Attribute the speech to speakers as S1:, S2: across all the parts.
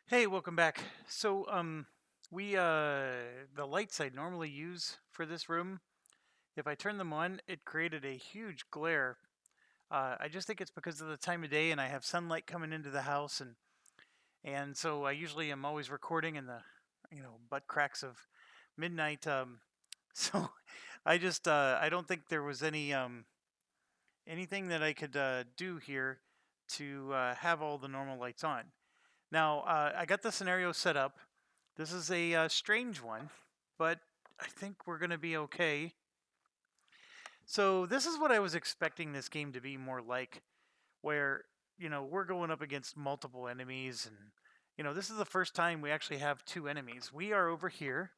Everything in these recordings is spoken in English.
S1: Hey, welcome back. The lights I normally use for this room, if I turn them on, it created a huge glare. I just think it's because of the time of day and I have sunlight coming into the house and so I usually am always recording in the butt cracks of midnight. So I don't think there was anything that I could do here to have all the normal lights on. Now, I got the scenario set up. This is a strange one, but I think we're going to be okay. So, this is what I was expecting this game to be more like, where, we're going up against multiple enemies. And, this is the first time we actually have two enemies. We are over here.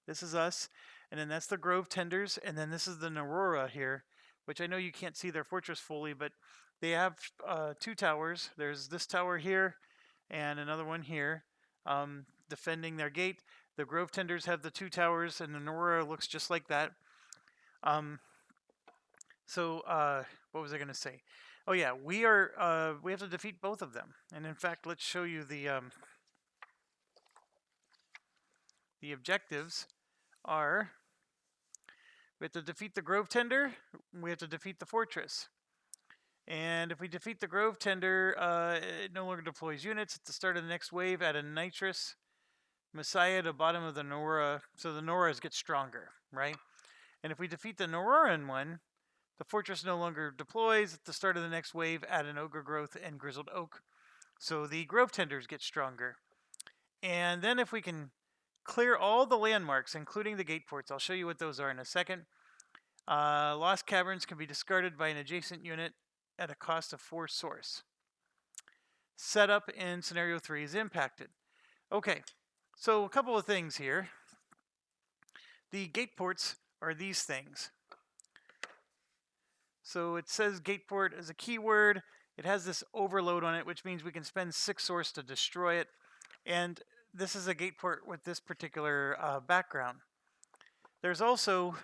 S1: This is us. And then that's the Grove Tenders. And then this is the Narora here, which I know you can't see their fortress fully, but they have two towers. There's this tower here and another one here, defending their gate. The Grove Tenders have the two towers, and the Narora looks just like that. Um, what was I going to say? Oh yeah, we have to defeat both of them. And in fact, let's show you the objectives are: we have to defeat the Grove Tender. We have to defeat the fortress. And if we defeat the Grove Tender, it no longer deploys units. At the start of the next wave, add a nitrous Messiah to bottom of the Nora, so the Noras get stronger, right? And if we defeat the Noraran one, the fortress no longer deploys. At the start of the next wave, add an Ogre Growth and Grizzled Oak, so the Grove Tenders get stronger. And then if we can clear all the landmarks, including the gate ports, I'll show you what those are in a second. Lost Caverns can be discarded by an adjacent unit at a cost of 4 source. Setup in scenario 3 is impacted. Okay, so a couple of things here. The gate ports are these things. So it says gate port as a keyword. It has this overload on it, which means we can spend 6 source to destroy it. And this is a gate port with this particular background. There's also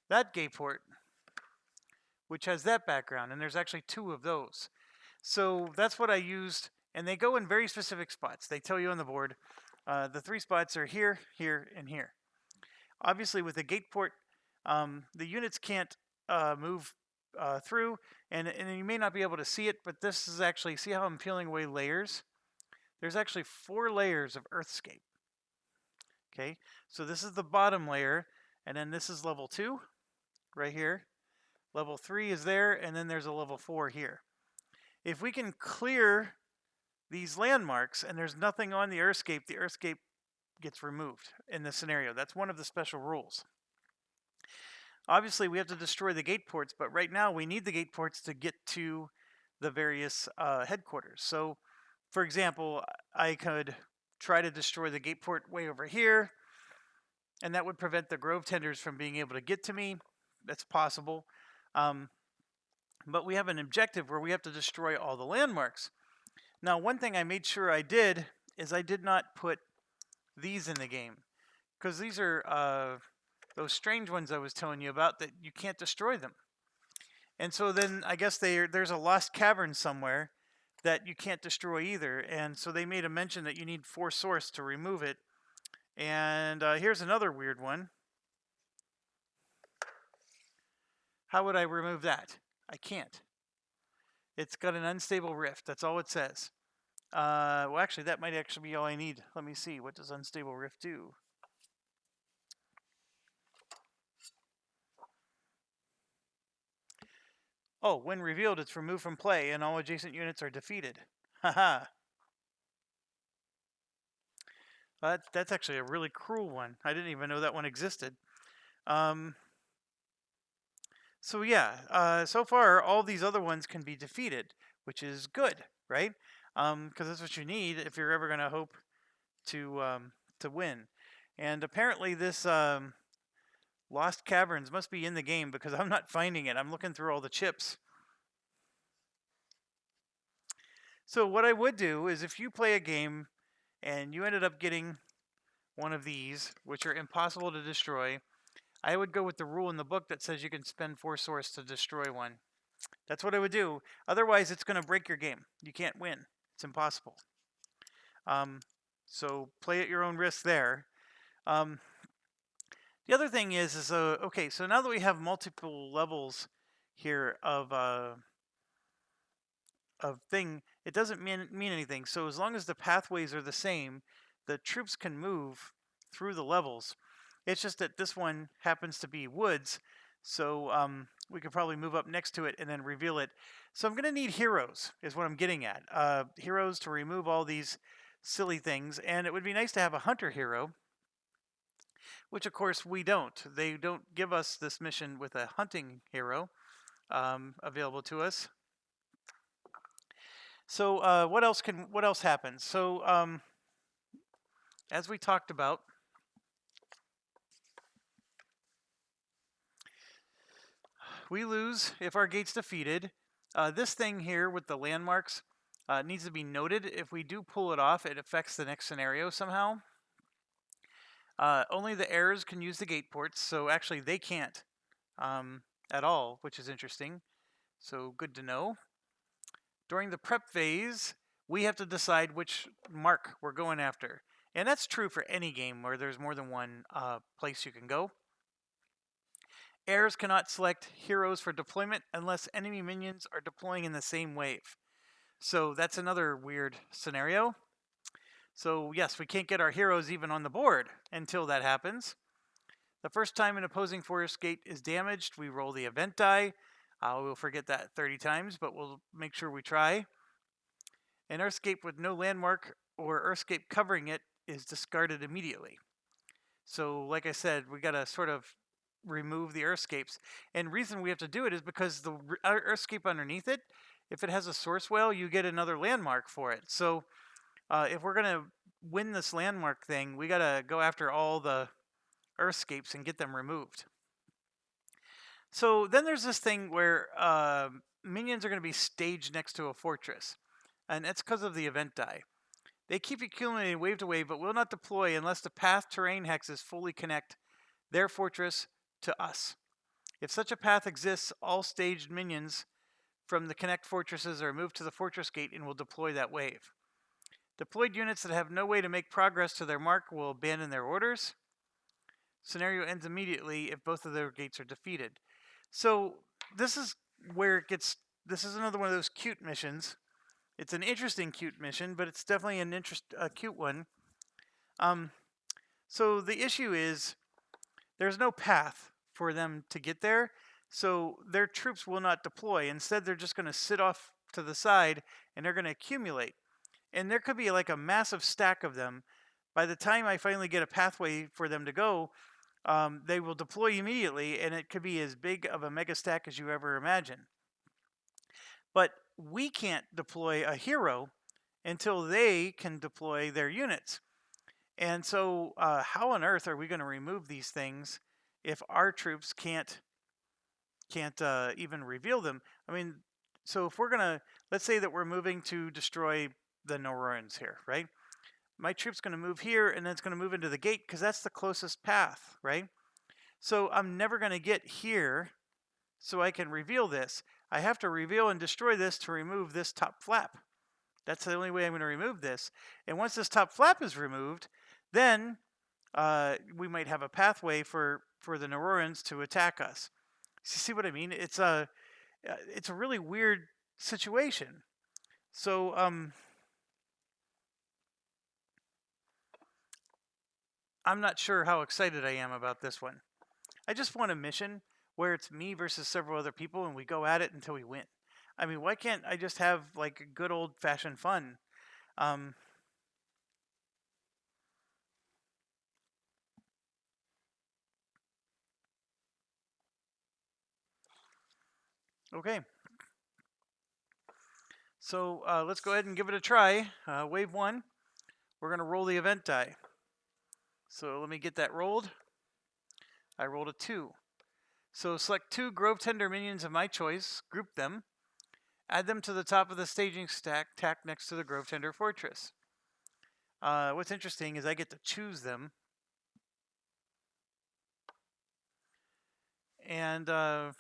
S1: that gate port, which has that background, and there's actually 2 of those. So that's what I used, and they go in very specific spots. They tell you on the board. The 3 spots are here, here, and here. Obviously, with the gate port, the units can't move through, and you may not be able to see it, but this is actually, see how I'm peeling away layers? There's actually 4 layers of Earthscape. Okay, so this is the bottom layer, and then this is level 2, right here. Level 3 is there, and then there's a level 4 here. If we can clear these landmarks and there's nothing on the Earthscape gets removed in this scenario. That's one of the special rules. Obviously, we have to destroy the gate ports, but right now we need the gate ports to get to the various headquarters. So, for example, I could try to destroy the gate port way over here, and that would prevent the Grove Tenders from being able to get to me. That's possible. But we have an objective where we have to destroy all the landmarks. Now, one thing I made sure I did is I did not put these in the game, because these are those strange ones I was telling you about that you can't destroy them. And so then I guess there's a lost cavern somewhere that you can't destroy either. And so they made a mention that you need 4 source to remove it. And here's another weird one. How would I remove that? I can't. It's got an unstable rift. That's all it says. Well, actually, that might actually be all I need. Let me see. What does unstable rift do? Oh, when revealed, it's removed from play and all adjacent units are defeated. Haha. That's actually a really cruel one. I didn't even know that one existed. So yeah, so far all these other ones can be defeated, which is good, right? Because that's what you need if you're ever going to hope to win. And apparently this Lost Caverns must be in the game because I'm not finding it. I'm looking through all the chips. So what I would do is if you play a game and you ended up getting one of these, which are impossible to destroy, I would go with the rule in the book that says you can spend 4 source to destroy one. That's what I would do. Otherwise, it's going to break your game. You can't win. It's impossible. So play at your own risk there. Um, the other thing is okay. So now that we have multiple levels here of thing, it doesn't mean anything. So as long as the pathways are the same, the troops can move through the levels. It's just that this one happens to be woods, so we could probably move up next to it and then reveal it. So I'm going to need heroes, is what I'm getting at. Heroes to remove all these silly things, and it would be nice to have a hunter hero, which of course we don't. They don't give us this mission with a hunting hero available to us. So what else happens? So as we talked about, we lose if our gate's defeated. This thing here with the landmarks needs to be noted. If we do pull it off, it affects the next scenario somehow. Only the heirs can use the gate ports, so actually they can't at all, which is interesting. So good to know. During the prep phase, we have to decide which mark we're going after. And that's true for any game where there's more than one place you can go. Heirs cannot select heroes for deployment unless enemy minions are deploying in the same wave. So that's another weird scenario. So yes, we can't get our heroes even on the board until that happens. The first time an opposing forest gate is damaged, we roll the event die. We'll forget that 30 times, but we'll make sure we try. An earthscape with no landmark or earthscape covering it is discarded immediately. So like I said, we got to sort of remove the earthscapes. And reason we have to do it is because the earthscape underneath it, if it has a source well, you get another landmark for it. So if we're going to win this landmark thing, we got to go after all the earthscapes and get them removed. So then there's this thing where minions are going to be staged next to a fortress. And that's because of the event die. They keep accumulating wave to wave, but will not deploy unless the path terrain hexes fully connect their fortress to us. If such a path exists, all staged minions from the connect fortresses are moved to the fortress gate and will deploy that wave. Deployed units that have no way to make progress to their mark will abandon their orders. Scenario ends immediately if both of their gates are defeated. So this is where it gets, this is another one of those cute missions. It's an interesting cute mission, but it's definitely a cute one. So the issue is there's no path for them to get there, so their troops will not deploy. Instead, they're just going to sit off to the side and they're going to accumulate. And there could be like a massive stack of them. By the time I finally get a pathway for them to go, they will deploy immediately, and it could be as big of a mega stack as you ever imagine. But we can't deploy a hero until they can deploy their units. And so how on earth are we going to remove these things if our troops can't even reveal them? I mean, so if we're going to, let's say that we're moving to destroy the Norröns here, right? My troop's going to move here, and then it's going to move into the gate because that's the closest path, right? So I'm never going to get here so I can reveal this. I have to reveal and destroy this to remove this top flap. That's the only way I'm going to remove this. And once this top flap is removed, then we might have a pathway for the Norröns to attack us. See what I mean? It's a really weird situation. So I'm not sure how excited I am about this one. I just want a mission where it's me versus several other people and we go at it until we win. I mean, why can't I just have like good old-fashioned fun? Okay. So let's go ahead and give it a try. Wave 1, we're going to roll the event die. So let me get that rolled. I rolled a 2. So select 2 Grove Tender minions of my choice, group them, add them to the top of the staging stack, tack next to the Grove Tender Fortress. What's interesting is I get to choose them. And the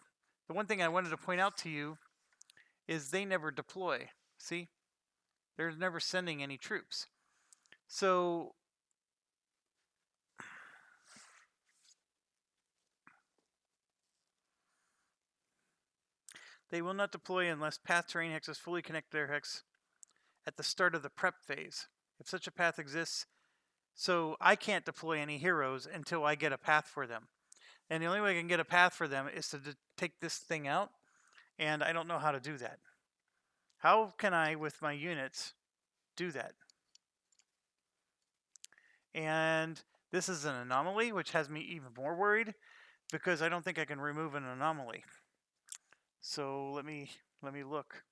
S1: one thing I wanted to point out to you is they never deploy. See? They're never sending any troops. So they will not deploy unless path terrain hex is fully connected to their hex at the start of the prep phase. If such a path exists, so I can't deploy any heroes until I get a path for them. And the only way I can get a path for them is to take this thing out, and I don't know how to do that. How can I, with my units, do that? And this is an anomaly, which has me even more worried, because I don't think I can remove an anomaly. So let me look.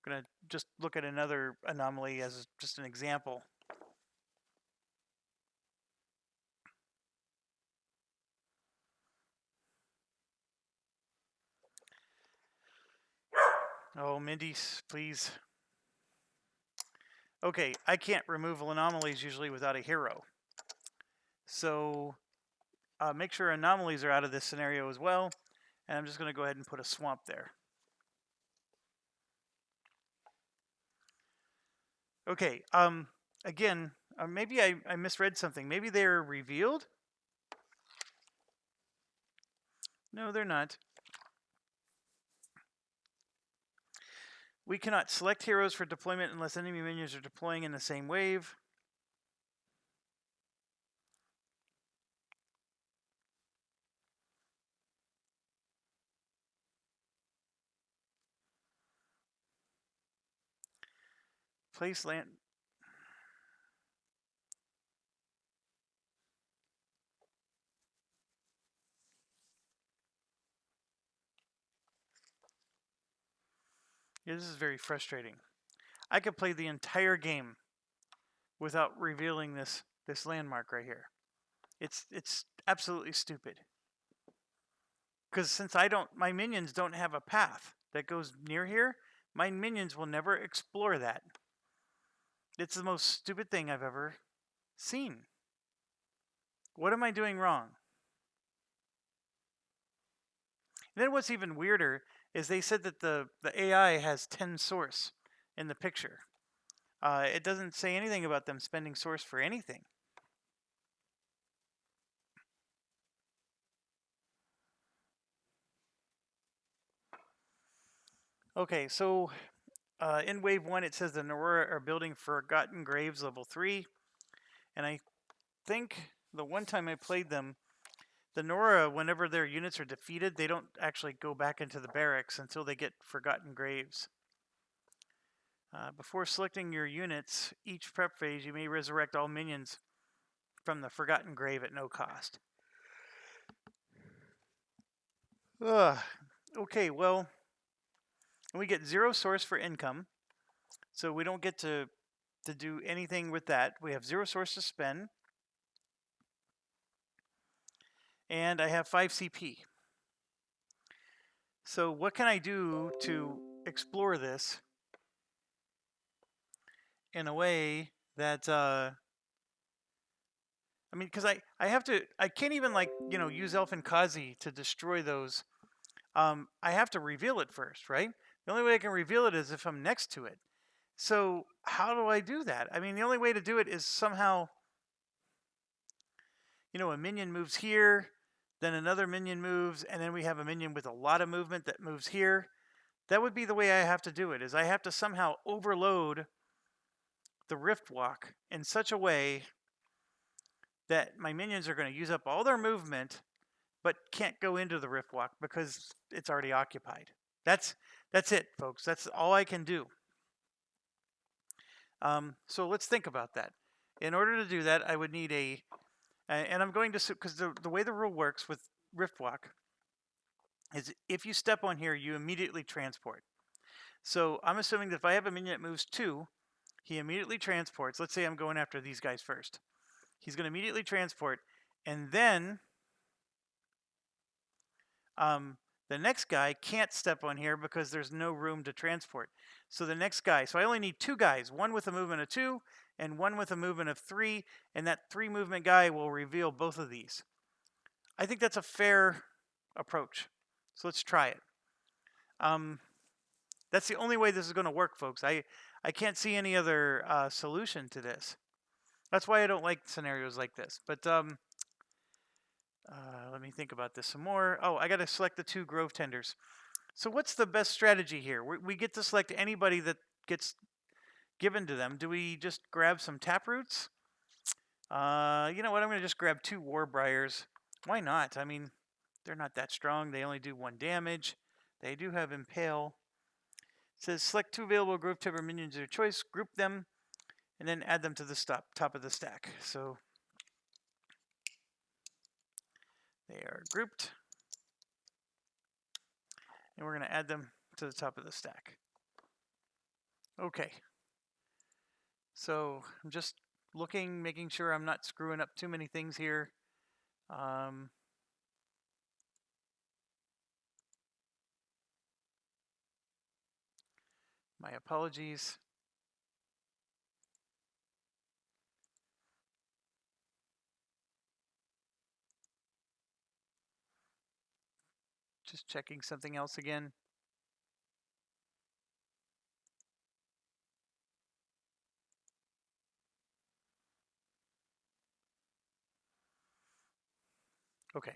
S1: I'm going to just look at another anomaly as just an example. Oh, Mindy, please. Okay, I can't remove anomalies usually without a hero. So make sure anomalies are out of this scenario as well. And I'm just going to go ahead and put a swamp there. Okay, again, maybe I misread something. Maybe they're revealed? No, they're not. We cannot select heroes for deployment unless enemy minions are deploying in the same wave. Place land. Yeah, this is very frustrating. I could play the entire game without revealing this landmark right here. It's absolutely stupid. Because since my minions don't have a path that goes near here, my minions will never explore that. It's the most stupid thing I've ever seen. What am I doing wrong? And then what's even weirder is they said that the AI has 10 source in the picture. It doesn't say anything about them spending source for anything. Okay, so in Wave 1 it says the Nora are building Forgotten Graves level 3. And I think the one time I played them, the Nora, whenever their units are defeated, they don't actually go back into the barracks until they get Forgotten Graves. Before selecting your units, each prep phase, you may resurrect all minions from the Forgotten Grave at no cost. Okay, well, we get 0 source for income, so we don't get to do anything with that. We have 0 source to spend, and I have 5 CP. So what can I do to explore this in a way that I mean, because I can't even, like, use Elfin Kazi to destroy those. I have to reveal it first, right? The only way I can reveal it is if I'm next to it. So how do I do that? I mean, the only way to do it is somehow, a minion moves here, then another minion moves, and then we have a minion with a lot of movement that moves here. That would be the way I have to do it, is I have to somehow overload the Rift Walk in such a way that my minions are going to use up all their movement, but can't go into the Rift Walk because it's already occupied. That's it, folks. That's all I can do. So let's think about that. In order to do that, I would need and I'm going to, because the way the rule works with Rift Walk is if you step on here, you immediately transport. So I'm assuming that if I have a minion that moves 2, he immediately transports. Let's say I'm going after these guys first. He's going to immediately transport, and then the next guy can't step on here because there's no room to transport. So the next guy, so I only need 2 guys, one with a movement of 2 and one with a movement of 3, and that 3 movement guy will reveal both of these. I think that's a fair approach. So let's try it. That's the only way this is going to work, folks. I can't see any other solution to this. That's why I don't like scenarios like this. But let me think about this some more. Oh, I got to select the 2 grove tenders. So what's the best strategy here? We get to select anybody that gets given to them. Do we just grab some taproots? You know what? I'm going to just grab 2 warbriars. Why not? I mean, they're not that strong. They only do 1 damage. They do have impale. It says select 2 available grove timber minions of your choice, group them, and then add them to the top of the stack. So they are grouped, and we're going to add them to the top of the stack. Okay. So I'm just looking, making sure I'm not screwing up too many things here. My apologies. Just checking something else again. Okay.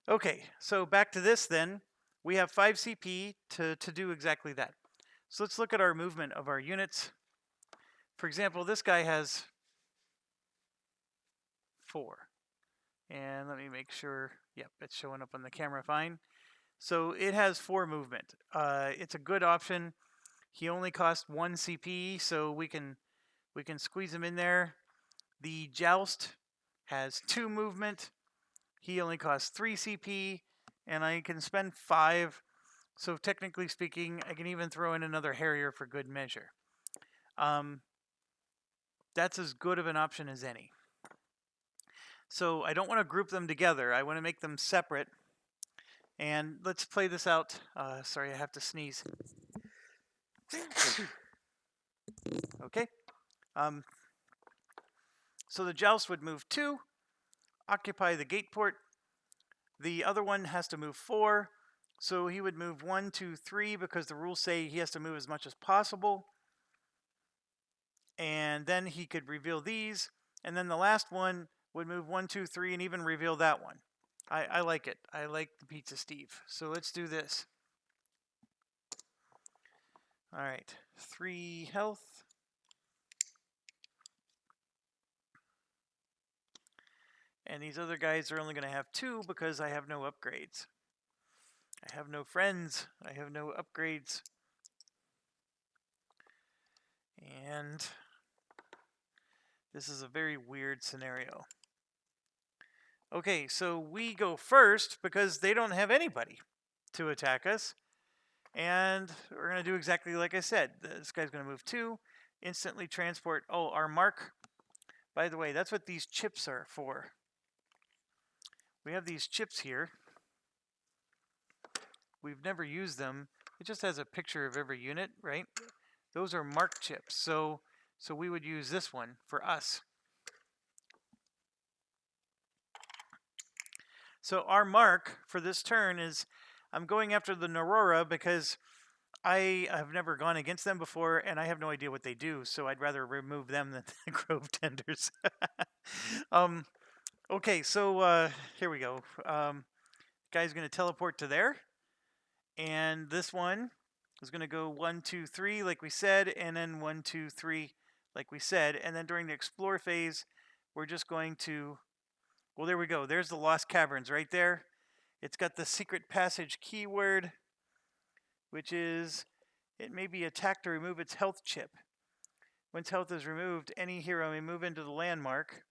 S1: Okay, so back to this then. We have 5 CP to do exactly that. So let's look at our movement of our units. For example, this guy has 4. And let me make sure, yep, it's showing up on the camera fine. So it has 4 movement. It's a good option. He only costs 1 CP, so we can squeeze him in there. The Joust has 2 movement. He only costs 3 CP, and I can spend 5. So technically speaking, I can even throw in another Harrier for good measure. That's as good of an option as any. So I don't want to group them together. I want to make them separate. And let's play this out. Sorry, I have to sneeze. Okay. So the Joust would move 2, occupy the gate port. The other one has to move 4. So he would move 1, 2, 3 because the rules say he has to move as much as possible. And then he could reveal these. And then the last one would move 1, 2, 3 and even reveal that one. I like it. I like the Pizza Steve. So let's do this. All right. 3 health. And these other guys are only going to have 2 because I have no upgrades. I have no friends. I have no upgrades. And this is a very weird scenario. Okay, so we go first because they don't have anybody to attack us. And we're going to do exactly like I said. This guy's going to move 2, instantly transport. Oh, our mark. By the way, that's what these chips are for. We have these chips here. We've never used them. It just has a picture of every unit, right? Those are mark chips. So we would use this one for us. So our mark for this turn is I'm going after the Aurora because I have never gone against them before and I have no idea what they do. So I'd rather remove them than the Grove Tenders. Okay, so here we go. Guy's going to teleport to there. And this one is going to go 1, 2, 3 like we said, and then 1, 2, 3 like we said. And then during the explore phase, we're just going to, well, there we go. There's the Lost Caverns right there. It's got the secret passage keyword, which is it may be attacked to remove its health chip. Once health is removed, any hero may move into the landmark,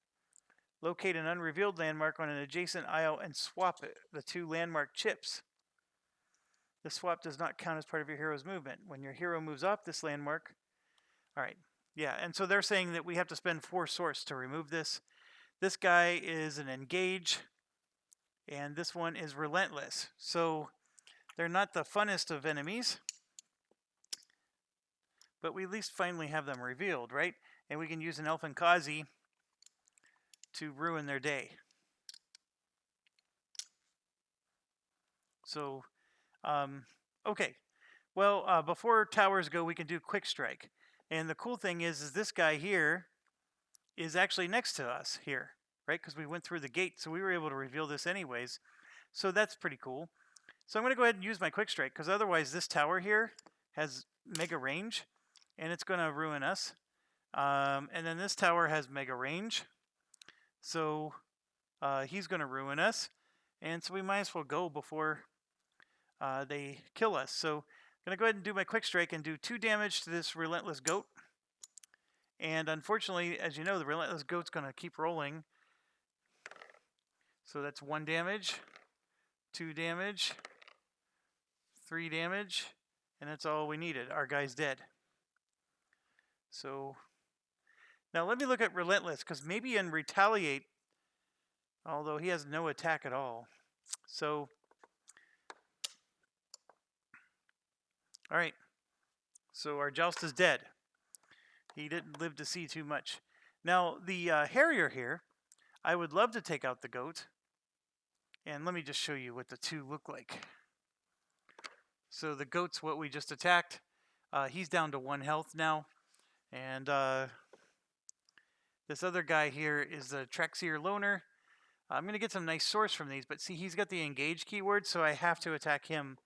S1: locate an unrevealed landmark on an adjacent aisle, and swap the 2 landmark chips. The swap does not count as part of your hero's movement. When your hero moves off this landmark, all right, yeah, and so they're saying that we have to spend 4 source to remove this. This guy is an engage, and this one is relentless. So they're not the funnest of enemies, but we at least finally have them revealed, right? And we can use an Elfin Kazi to ruin their day. So, okay. Well, before towers go, we can do quick strike. And the cool thing is this guy here is actually next to us here, right? Because we went through the gate, so we were able to reveal this anyways. So that's pretty cool. So I'm going to go ahead and use my quick strike, because otherwise this tower here has mega range, and it's going to ruin us. And then this tower has mega range, so he's going to ruin us. And so we might as well go before they kill us. So I'm going to go ahead and do my quick strike and do 2 damage to this relentless goat. And unfortunately, as you know, the relentless goat's going to keep rolling. So that's 1 damage, 2 damage, 3 damage, and that's all we needed. Our guy's dead. So now let me look at relentless, because maybe in retaliate, although he has no attack at all. So, all right. So our joust is dead. He didn't live to see too much. Now the harrier here, I would love to take out the goat. And let me just show you what the 2 look like. So the goat's what we just attacked. He's down to 1 health now. And this other guy here is the Traxier Loner. I'm going to get some nice source from these, but see, he's got the engage keyword, so I have to attack him.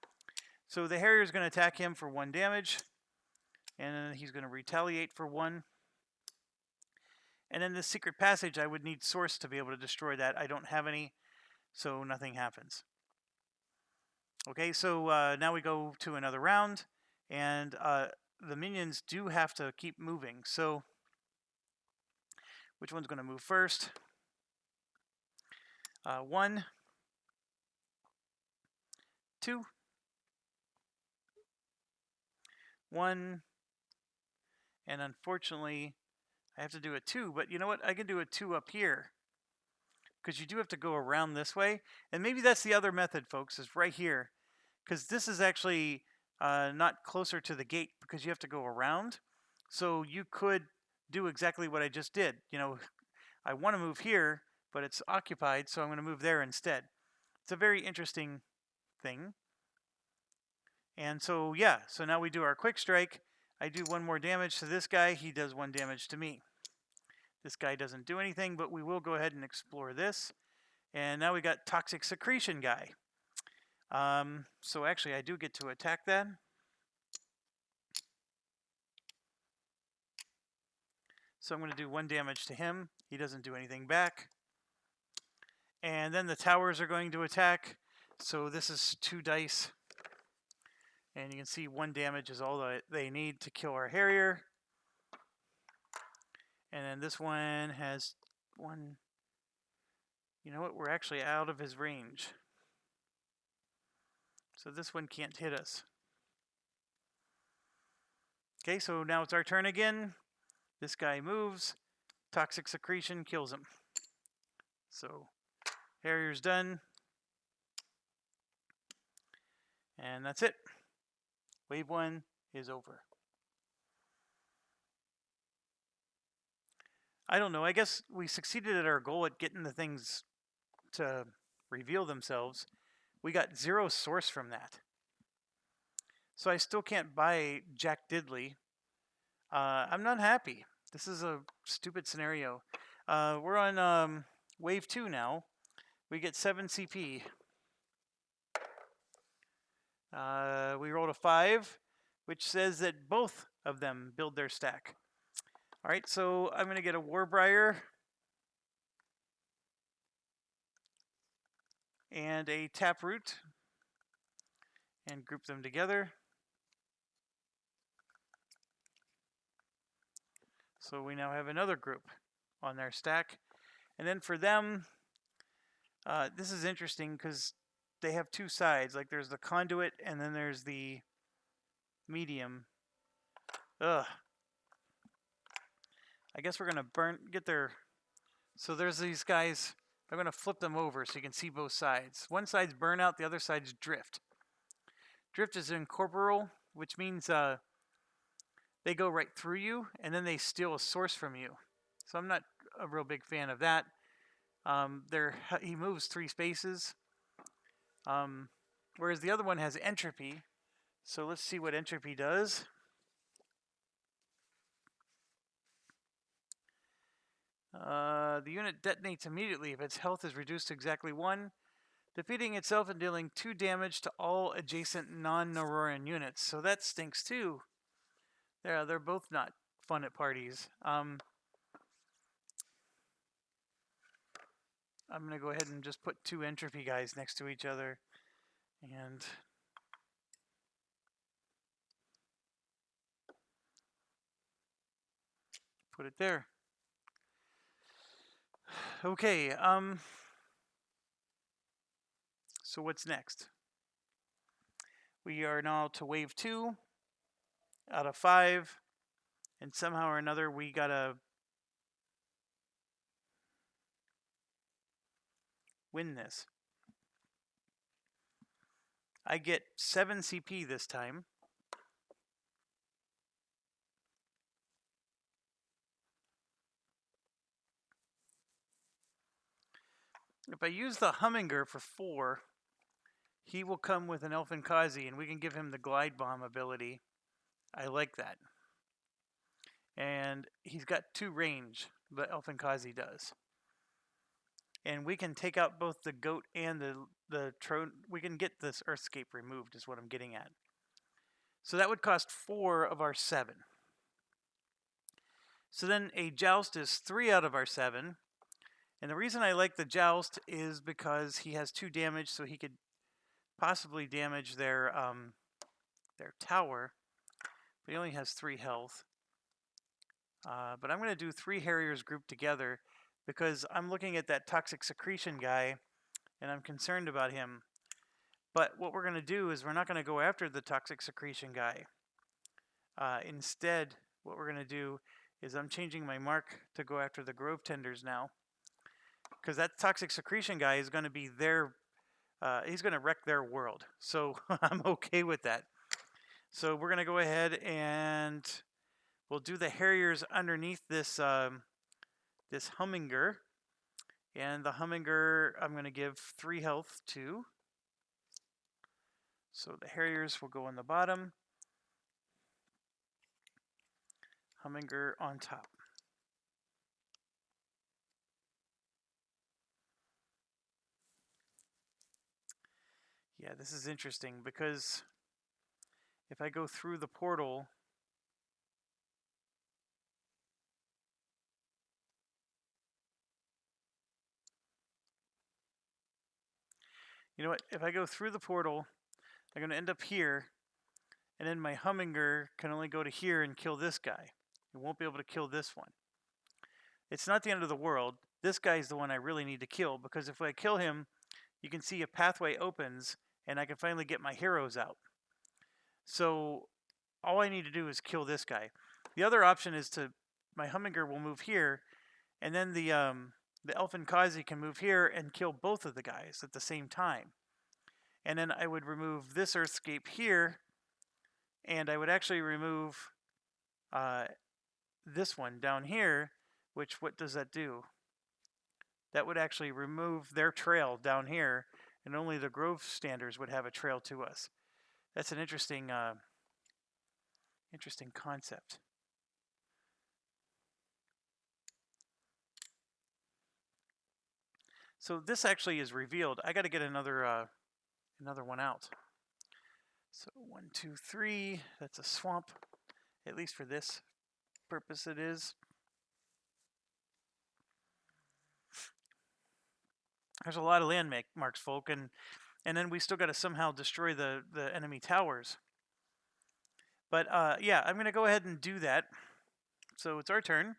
S1: So the harrier is going to attack him for 1 damage. And then he's going to retaliate for 1. And then this secret passage, I would need source to be able to destroy that. I don't have any, so nothing happens. Okay, so now we go to another round, and the minions do have to keep moving. So which one's going to move first? 1, 2, 1, and unfortunately I have to do a 2, but you know what? I can do a 2 up here, because you do have to go around this way. And maybe that's the other method, folks, is right here, because this is actually not closer to the gate, because you have to go around. So you could do exactly what I just did. You know, I want to move here, but it's occupied, so I'm going to move there instead. It's a very interesting thing. And so, yeah, so now we do our quick strike. I do 1 more damage to this guy. He does 1 damage to me. This guy doesn't do anything, but we will go ahead and explore this. And now we got Toxic Secretion guy. So actually, I do get to attack that. So I'm going to do 1 damage to him. He doesn't do anything back. And then the towers are going to attack. So this is 2 dice. And you can see 1 damage is all that they need to kill our harrier. And then this one has 1. You know what? We're actually out of his range. So this one can't hit us. Okay, so now it's our turn again. This guy moves. Toxic Secretion kills him. So harrier's done. And that's it. Wave 1 is over. I don't know. I guess we succeeded at our goal at getting the things to reveal themselves. We got 0 source from that. So I still can't buy Jack Diddley. I'm not happy. This is a stupid scenario. We're on wave 2 now. We get 7 CP. We rolled a 5, which says that both of them build their stack. All right, so I'm going to get a Warbriar and a Taproot and group them together. So we now have another group on their stack. And then for them, this is interesting because they have 2 sides. Like there's the conduit and then there's the medium. Ugh. I guess we're going to get their... So there's these guys. I'm going to flip them over so you can see both sides. One side's burnout, the other side's drift. Drift is incorporeal, which means they go right through you, and then they steal a source from you. So I'm not a real big fan of that. He moves 3 spaces. whereas the other one has entropy. So let's see what entropy does. The unit detonates immediately if its health is reduced to exactly 1, defeating itself and dealing 2 damage to all adjacent non-Neuroran units. So that stinks too. They're both not fun at parties. I'm going to go ahead and just put 2 entropy guys next to each other and put it there. Okay, so what's next? We are now to wave 2 out of 5, and somehow or another we gotta win this. I get 7 CP this time. If I use the Humminger for 4, he will come with an Elfin Kazi, and we can give him the Glide Bomb ability. I like that. And he's got 2 range, the Elfin Kazi does. And we can take out both the goat and the Tron. We can get this Earthscape removed, is what I'm getting at. So that would cost 4 of our 7. So then a Joust is 3 out of our 7. And the reason I like the Joust is because he has 2 damage, so he could possibly damage their tower. But he only has 3 health. But I'm going to do 3 Harriers grouped together because I'm looking at that Toxic Secretion guy, and I'm concerned about him. But what we're going to do is we're not going to go after the Toxic Secretion guy. Instead, what we're going to do is I'm changing my mark to go after the Grove Tenders now. Because that Toxic Secretion guy is going to be their... he's going to wreck their world. So I'm okay with that. So we're going to go ahead and we'll do the Harriers underneath this this Humminger. And the Humminger I'm going to give 3 health to. So the Harriers will go on the bottom. Humminger on top. Yeah, this is interesting because if I go through the portal, you know what? If I go through the portal, I'm going to end up here, and then my Humminger can only go to here and kill this guy. It won't be able to kill this one. It's not the end of the world. This guy is the one I really need to kill because if I kill him, you can see a pathway opens and I can finally get my heroes out. So all I need to do is kill this guy. The other option is my Humminger will move here, and then the Elfin Kazi can move here and kill both of the guys at the same time. And then I would remove this Earthscape here, and I would actually remove this one down here, which what does that do? That would actually remove their trail down here, and only the Grove Standers would have a trail to us. That's an interesting interesting concept. So this actually is revealed. I got to get another one out. So 1, 2, 3. That's a swamp. At least for this purpose it is. There's a lot of landmarks, folk, and then we still got to somehow destroy the enemy towers. But yeah, I'm going to go ahead and do that. So it's our turn.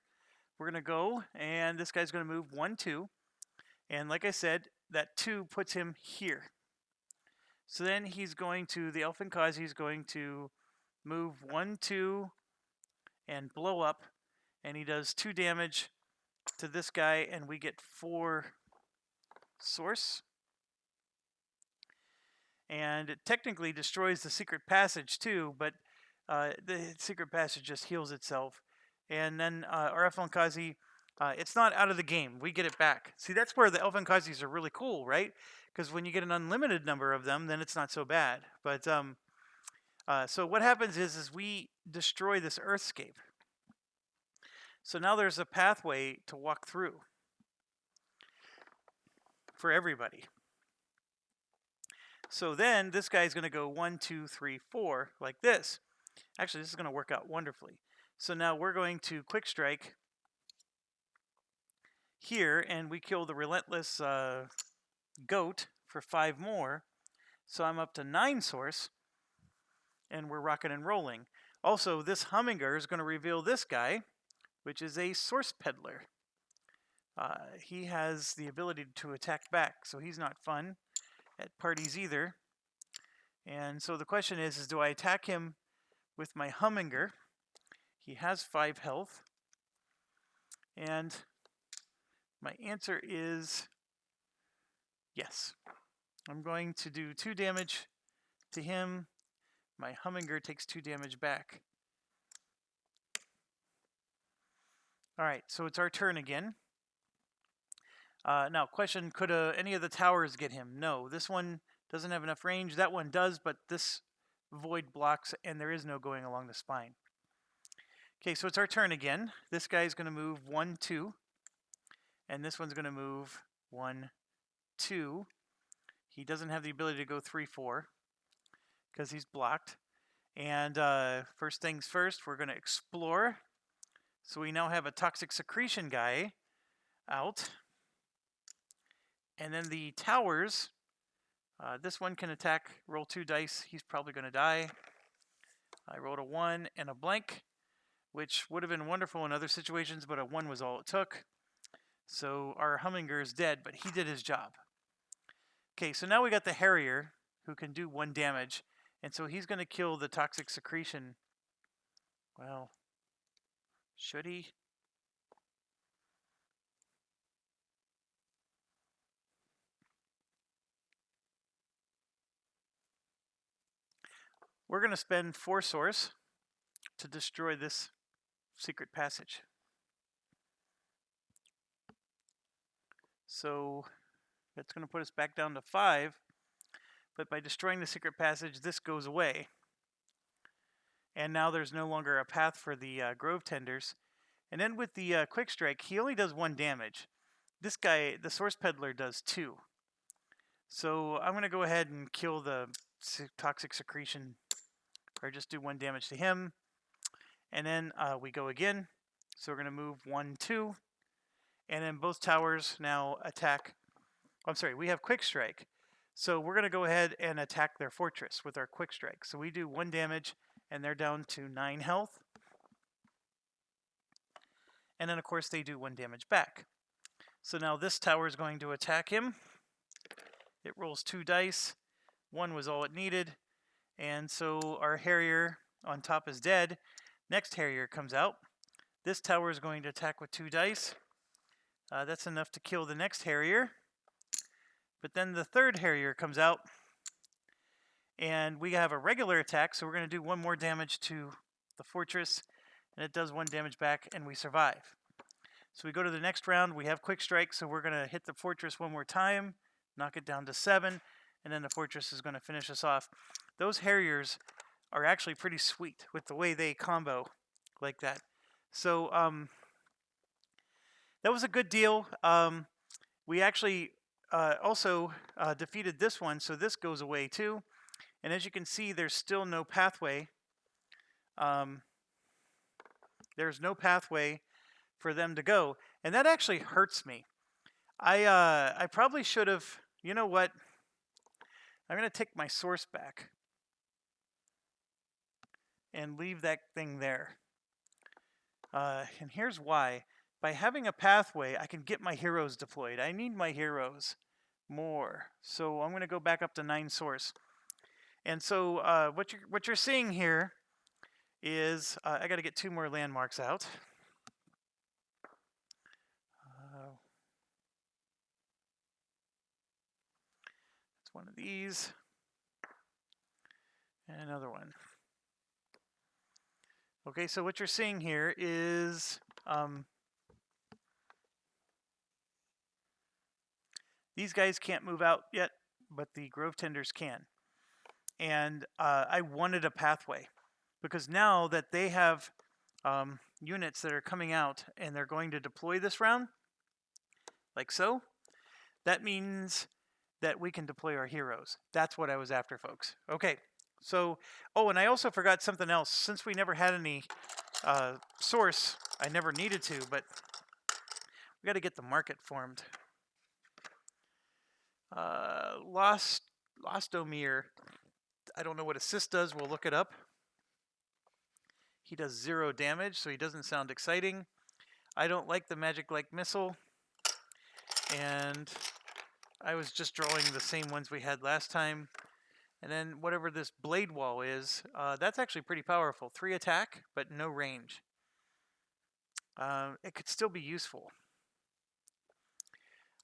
S1: We're going to go, and this guy's going to move 1, 2. And like I said, that 2 puts him here. So then he's going to, the Elfin Kazi is going to move 1, 2, and blow up. And he does 2 damage to this guy, and we get 4 source. And it technically destroys the secret passage too, but the secret passage just heals itself. And then our Elfin Kazi it's not out of the game. We get it back. See, that's where the Elfenkazis are really cool, right? Because when you get an unlimited number of them, then it's not so bad. But so what happens is we destroy this Earthscape. So now there's a pathway to walk through for everybody. So then this guy's going to go 1, 2, 3, 4 like this. Actually, this is going to work out wonderfully. So now we're going to quick strike here, and we kill the relentless goat for 5 more. So I'm up to 9 source, and we're rocking and rolling. Also, this Hummingbird is going to reveal this guy, which is a source peddler. He has the ability to attack back, so he's not fun at parties either. And so the question is do I attack him with my Hummingbird? He has 5 health. And my answer is yes. I'm going to do 2 damage to him. My Hummingbird takes 2 damage back. Alright, so it's our turn again. Now, question, could any of the towers get him? No, this one doesn't have enough range. That one does, but this void blocks, and there is no going along the spine. Okay, so it's our turn again. This guy's going to move 1, 2. And this one's going to move 1, 2. He doesn't have the ability to go 3, 4 because he's blocked. And first things first, we're going to explore. So we now have a toxic secretion guy out. And then the towers, this one can attack, roll 2 dice. He's probably going to die. I rolled a 1 and a blank, which would have been wonderful in other situations, but a 1 was all it took. So our Hummingbird is dead, but he did his job. Okay, so now we got the Harrier, who can do 1 damage. And so he's going to kill the toxic secretion. Well, should he? We're going to spend 4 source to destroy this secret passage. So that's going to put us back down to 5. But by destroying the secret passage, this goes away. And now there's no longer a path for the Grove Tenders. And then with the Quick Strike, he only does 1 damage. This guy, the Source Peddler, does 2. So I'm going to go ahead and kill the Toxic Secretion, or just do 1 damage to him. And then we go again. So we're going to move 1, 2. And then both towers now attack. I'm sorry, we have Quick Strike. So we're going to go ahead and attack their fortress with our Quick Strike. So we do 1 damage, and they're down to 9 health. And then, of course, they do 1 damage back. So now this tower is going to attack him. It rolls 2 dice. 1 was all it needed. And so our Harrier on top is dead. Next Harrier comes out. This tower is going to attack with 2 dice. That's enough to kill the next Harrier. But then the third Harrier comes out. And we have a regular attack, so we're going to do 1 more damage to the fortress. And it does 1 damage back, and we survive. So we go to the next round. We have Quick Strike, so we're going to hit the fortress 1 more time, knock it down to 7, and then the fortress is going to finish us off. Those Harriers are actually pretty sweet with the way they combo like that. So that was a good deal. We actually also defeated this one, so this goes away too. And as you can see, there's still no pathway. There's no pathway for them to go, and that actually hurts me. I probably should have. You know what? I'm going to take my source back and leave that thing there. And here's why. By having a pathway, I can get my heroes deployed. I need my heroes more. So I'm going to go back up to 9 source. And so what you're seeing here is I got to get 2 more landmarks out. It's one of these. And another one. Okay, so what you're seeing here is These guys can't move out yet, but the Grove Tenders can. And I wanted a pathway because now that they have units that are coming out and they're going to deploy this round, like so, that means that we can deploy our heroes. That's what I was after, folks. Okay, so, oh, and I also forgot something else. Since we never had any source, I never needed to, but we got to get the market formed. Lostomir. I don't know what assist does. We'll look it up. He does 0 damage, so he doesn't sound exciting. I don't like the magic-like missile. And I was just drawing the same ones we had last time. And then whatever this blade wall is, that's actually pretty powerful. 3 attack, but no range. It could still be useful.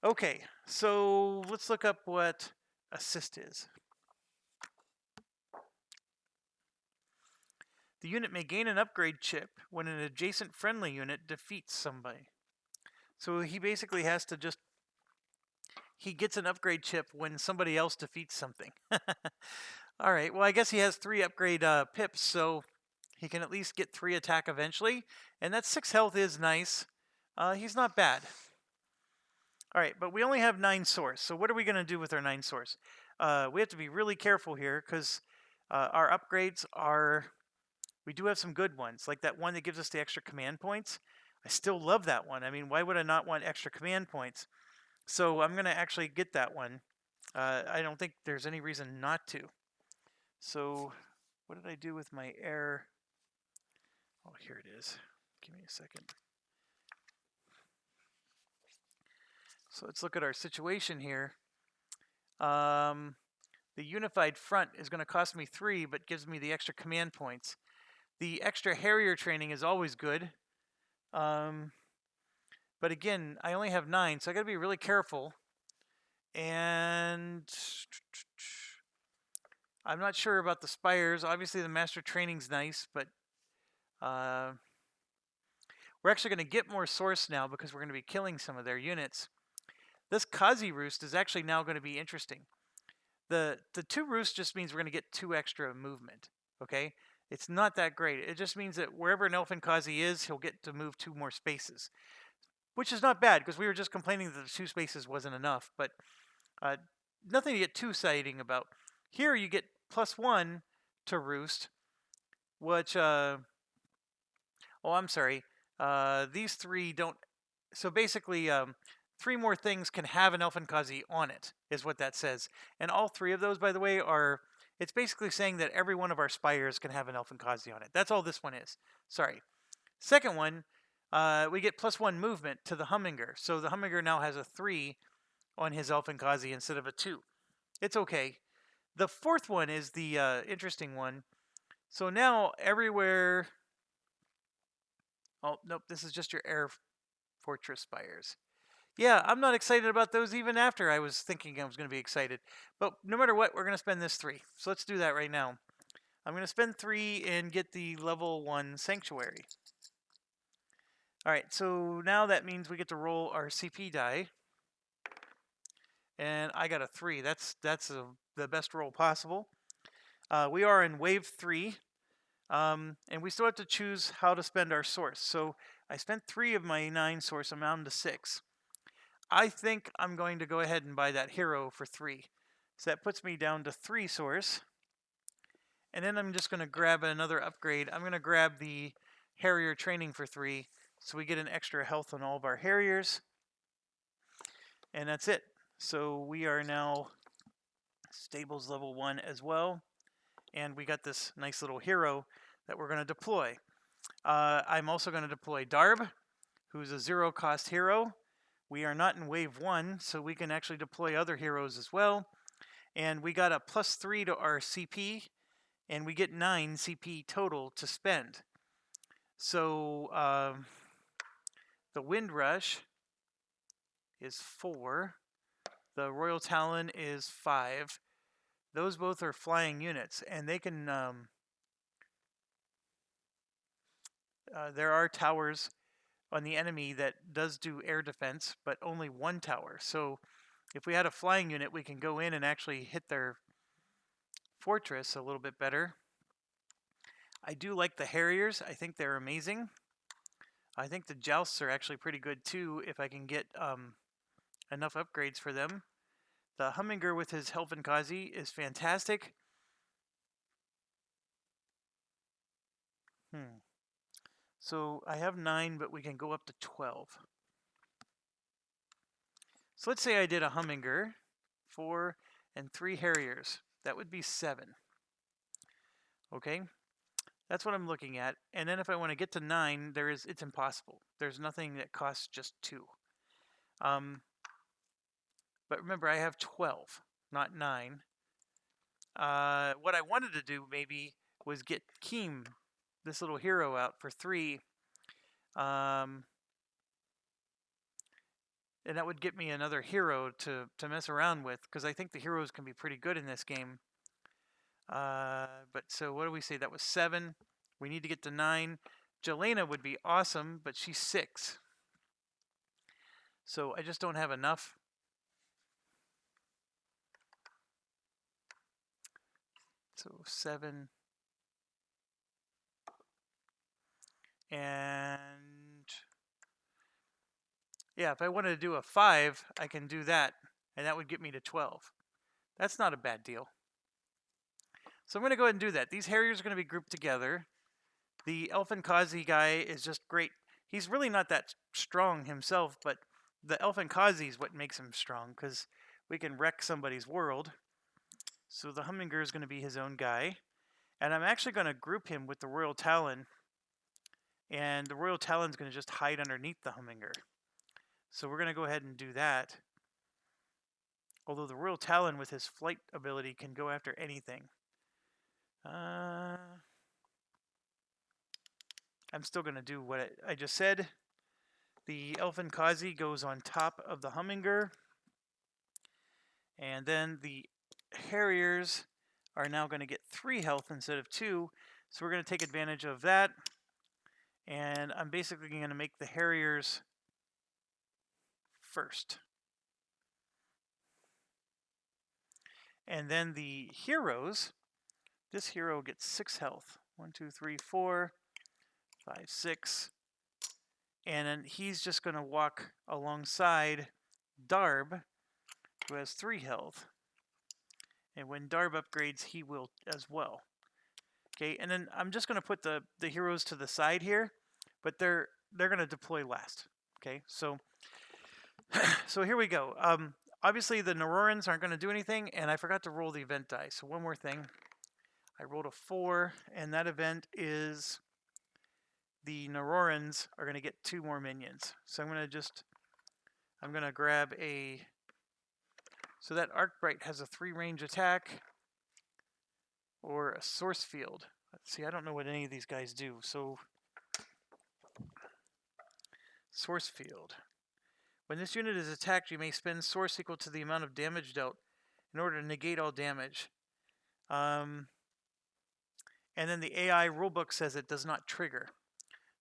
S1: Okay, so let's look up what assist is. The unit may gain an upgrade chip when an adjacent friendly unit defeats somebody. So he basically has to just... He gets an upgrade chip when somebody else defeats something. Alright, well I guess he has 3 upgrade pips, so he can at least get 3 attack eventually. And that 6 health is nice. He's not bad. Alright, but we only have 9 source, so what are we going to do with our 9 source? We have to be really careful here, because our upgrades are... We do have some good ones, like that one that gives us the extra command points. I still love that one. I mean, why would I not want extra command points? So I'm going to actually get that one. I don't think there's any reason not to. So what did I do with my air? Oh, here it is. Give me a second. So let's look at our situation here. The unified front is going to cost me 3, but gives me the extra command points. The extra Harrier training is always good. But again, I only have 9, so I got to be really careful. And I'm not sure about the spires. Obviously, the master training's nice, but we're actually going to get more source now because we're going to be killing some of their units. This Kazi Roost is actually now going to be interesting. The 2 roosts just means we're going to get 2 extra movement. Okay. It's not that great. It just means that wherever an Elfin Kazi is, he'll get to move 2 more spaces. Which is not bad, because we were just complaining that the 2 spaces wasn't enough. But nothing to get too exciting about. Here you get +1 to roost, which... oh, I'm sorry. These 3 don't... So basically, 3 more things can have an Elfin Kazi on it, is what that says. And all 3 of those, by the way, are... It's basically saying that every one of our spires can have an Elfin Kazi on it. That's all this one is. Sorry. Second one, we get +1 movement to the Humminger. So the Humminger now has a 3 on his Elfin Kazi instead of a 2. It's okay. The 4th one is the interesting one. So now everywhere... Oh, nope, this is just your air fortress spires. Yeah, I'm not excited about those even after I was thinking I was going to be excited. But no matter what, we're going to spend this 3. So let's do that right now. I'm going to spend 3 and get the level 1 Sanctuary. Alright, so now that means we get to roll our CP die. And I got a 3. That's the best roll possible. We are in wave 3. And we still have to choose how to spend our source. So I spent 3 of my 9 source. I'm down to 6. I think I'm going to go ahead and buy that hero for 3. So that puts me down to 3 source. And then I'm just going to grab another upgrade. I'm going to grab the Harrier training for 3. So we get an extra health on all of our Harriers. And that's it. So we are now stables level 1 as well. And we got this nice little hero that we're going to deploy. I'm also going to deploy Darb, who's a 0-cost hero. We are not in wave 1, so we can actually deploy other heroes as well. And we got a +3 to our CP, and we get 9 CP total to spend. So the Wind Rush is 4. The Royal Talon is 5. Those both are flying units, and they can... there are towers on the enemy that does do air defense, but only 1 tower. So if we had a flying unit, we can go in and actually hit their fortress a little bit better. I do like the Harriers. I think they're amazing. I think the Jousts are actually pretty good too if I can get enough upgrades for them. The Humminger with his Helfenkazi is fantastic. So I have 9, but we can go up to 12. So let's say I did a Humminger, 4, and 3 Harriers. That would be 7. Okay, that's what I'm looking at. And then if I want to get to 9, it's impossible. There's nothing that costs just 2. But remember, I have 12, not 9. What I wanted to do maybe was get Keem, this little hero, out for 3. And that would get me another hero to mess around with, because I think the heroes can be pretty good in this game. But so what do we say? That was 7. We need to get to 9. Jelena would be awesome, but she's 6. So I just don't have enough. So 7. And yeah, if I wanted to do a 5, I can do that, and that would get me to 12. That's not a bad deal. So I'm going to go ahead and do that. These Harriers are going to be grouped together. The Elfenkazi guy is just great. He's really not that strong himself, but the Elfenkazi is what makes him strong, because we can wreck somebody's world. So the Humminger is going to be his own guy. And I'm actually going to group him with the Royal Talon. And the Royal Talon is going to just hide underneath the Humminger. So we're going to go ahead and do that. Although the Royal Talon with his flight ability can go after anything. I'm still going to do what I just said. The Elfenkazi goes on top of the Humminger. And then the Harriers are now going to get 3 health instead of 2. So we're going to take advantage of that. And I'm basically going to make the Harriers first. And then the heroes, this hero gets 6 health. 1, 2, 3, 4, 5, 6. And then he's just going to walk alongside Darb, who has 3 health. And when Darb upgrades, he will as well. Okay, and then I'm just going to put the heroes to the side here, but they're going to deploy last. Okay, so here we go. Obviously, the Neurorans aren't going to do anything, and I forgot to roll the event die. So one more thing. I rolled a 4, and that event is the Neurorans are going to get 2 more minions. So I'm going to grab a... So that Arcbright has a 3 range attack or a source field. Let's see, I don't know what any of these guys do. So source field. When this unit is attacked, you may spend source equal to the amount of damage dealt in order to negate all damage. And then the AI rulebook says it does not trigger.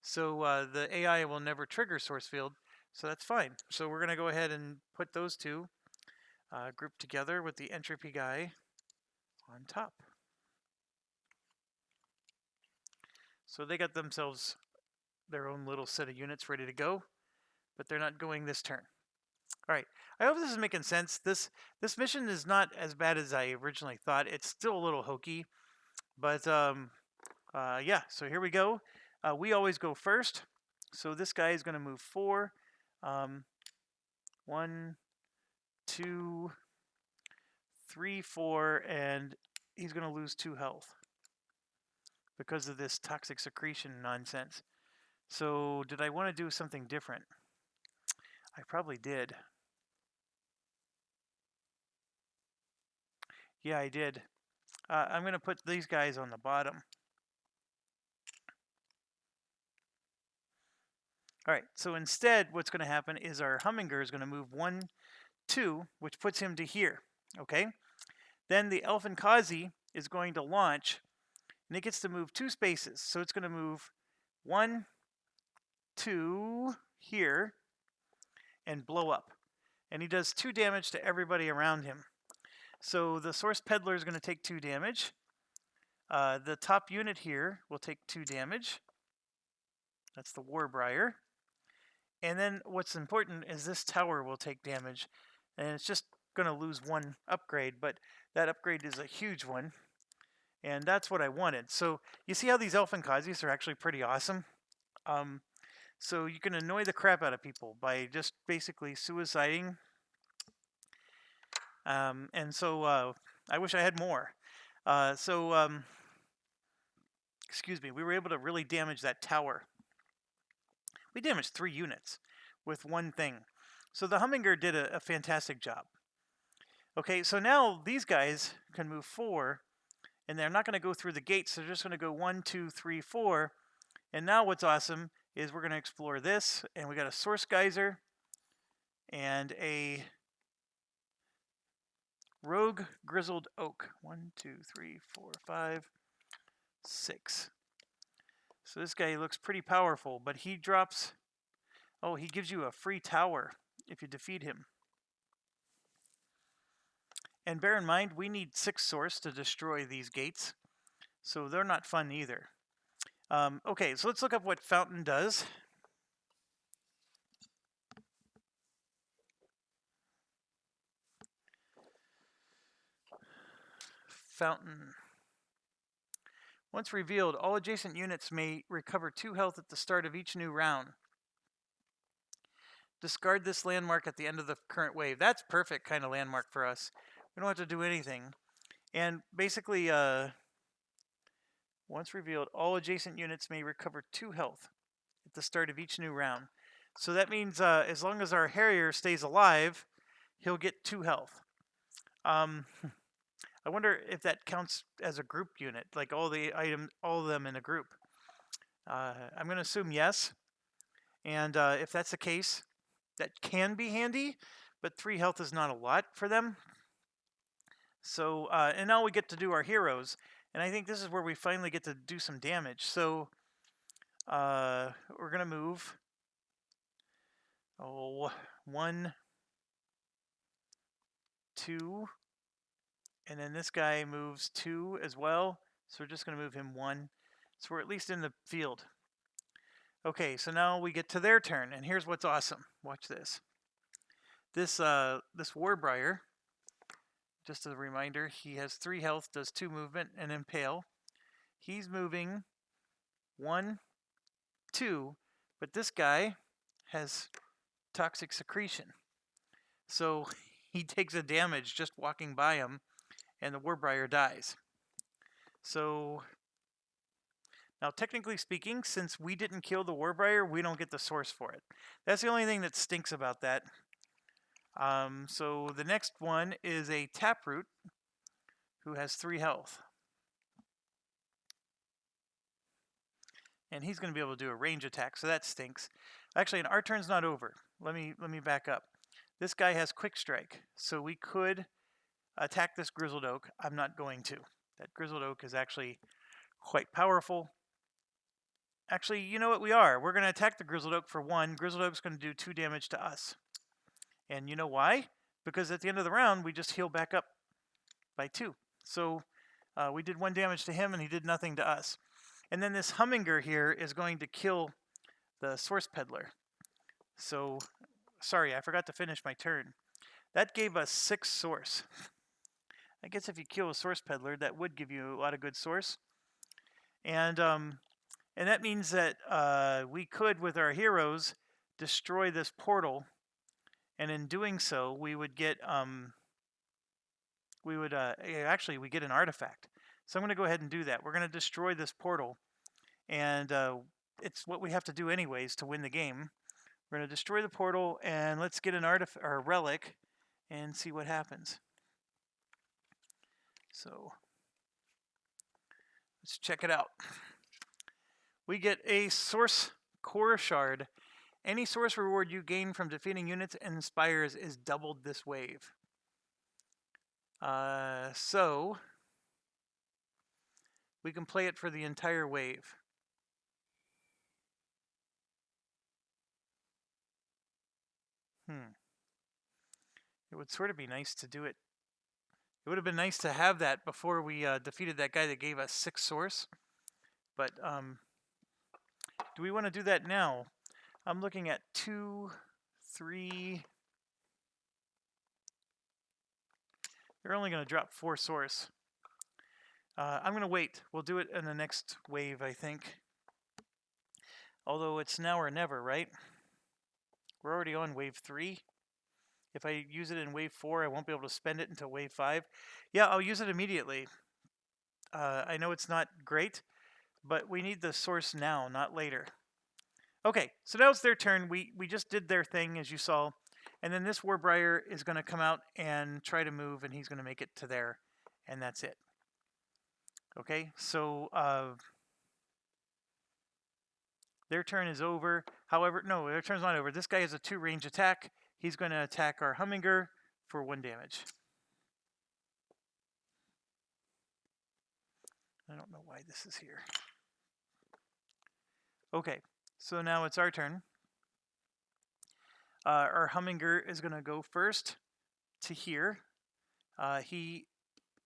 S1: So the AI will never trigger source field, so that's fine. So we're going to go ahead and put those 2 grouped together with the entropy guy on top. So they got themselves their own little set of units ready to go, but they're not going this turn. All right, I hope this is making sense. This mission is not as bad as I originally thought. It's still a little hokey, but yeah, so here we go. We always go first. So this guy is going to move 4. 1, 2, 3, 4, and he's going to lose 2 health because of this toxic secretion nonsense. So did I want to do something different? I probably did. Yeah, I did. I'm going to put these guys on the bottom. All right, so instead what's going to happen is our Humminger is going to move 1, 2, which puts him to here, okay? Then the Elfenkazi is going to launch, and it gets to move 2 spaces. So it's going to move 1, 2 here and blow up. and he does 2 damage to everybody around him. So the Source Peddler is going to take 2 damage. The top unit here will take 2 damage. That's the Warbriar. And then what's important is this tower will take damage. And it's just going to lose 1 upgrade, but that upgrade is a huge one. And that's what I wanted. So you see how these Elfin Kazis are actually pretty awesome? So you can annoy the crap out of people by just basically suiciding. And so I wish I had more. Excuse me, we were able to really damage that tower. We damaged 3 units with 1 thing. So the Hummingbird did a fantastic job. Okay, so now these guys can move 4, and they're not going to go through the gates. They're just going to go 1, 2, 3, 4. And now what's awesome is we're going to explore this, and we got a Source Geyser and a Rogue Grizzled Oak. 1, 2, 3, 4, 5, 6. So this guy looks pretty powerful, but he drops... Oh, he gives you a free tower if you defeat him. And bear in mind, we need 6 Source to destroy these gates, so they're not fun either. Okay, so let's look up what Fountain does. Fountain. Once revealed, all adjacent units may recover 2 health at the start of each new round. Discard this landmark at the end of the current wave. That's perfect kind of landmark for us. We don't have to do anything. And basically, once revealed, all adjacent units may recover 2 health at the start of each new round. So that means as long as our Harrier stays alive, he'll get 2 health. I wonder if that counts as a group unit, like all of them in a group. I'm going to assume yes. And if that's the case, that can be handy, but 3 health is not a lot for them. So, and now we get to do our heroes, and I think this is where we finally get to do some damage. So, we're going to move 1, 2, and then this guy moves 2 as well. So we're just going to move him 1. So we're at least in the field. Okay, so now we get to their turn, and here's what's awesome. Watch this. This Warbriar, just as a reminder, he has 3 health, does 2 movement, and impale. He's moving 1, 2, but this guy has toxic secretion. So he takes a damage just walking by him, and the Warbriar dies. So now, technically speaking, since we didn't kill the Warbriar, we don't get the Source for it. That's the only thing that stinks about that. So the next one is a Taproot who has 3 health. And he's going to be able to do a range attack, so that stinks. Actually, and our turn's not over. Let me back up. This guy has Quick Strike, so we could attack this Grizzled Oak. I'm not going to. That Grizzled Oak is actually quite powerful. Actually, you know what we are? We're going to attack the Grizzled Oak for 1. Grizzled Oak's going to do 2 damage to us. And you know why? Because at the end of the round, we just heal back up by 2. So we did 1 damage to him, and he did nothing to us. And then this Hummingbird here is going to kill the Source Peddler. So, sorry, I forgot to finish my turn. That gave us 6 Source. I guess if you kill a Source Peddler, that would give you a lot of good Source. And that means that we could, with our heroes, destroy this portal. And in doing so, we would get actually we get an artifact. So I'm going to go ahead and do that. We're going to destroy this portal, and it's what we have to do anyways to win the game. We're going to destroy the portal, and let's get an artifact or a relic, and see what happens. So let's check it out. We get a Source Core Shard. Any Source reward you gain from defeating units and Spires is doubled this wave. So we can play it for the entire wave. It would sort of be nice to do it. It would have been nice to have that before we defeated that guy that gave us 6 source. But do we want to do that now? I'm looking at 2, 3. They're only going to drop 4 source. I'm going to wait. We'll do it in the next wave, I think. Although it's now or never, right? We're already on wave 3. If I use it in wave 4, I won't be able to spend it until wave 5. Yeah, I'll use it immediately. I know it's not great, but we need the source now, not later. Okay, so now it's their turn. We just did their thing, as you saw. And then this Warbriar is going to come out and try to move, and he's going to make it to there. And that's it. Okay, so their turn is over. However, no, their turn's not over. This guy has a 2 range attack. He's going to attack our Hummingbird for 1 damage. I don't know why this is here. Okay, so now it's our turn. Our Hummingbird is going to go first to here. He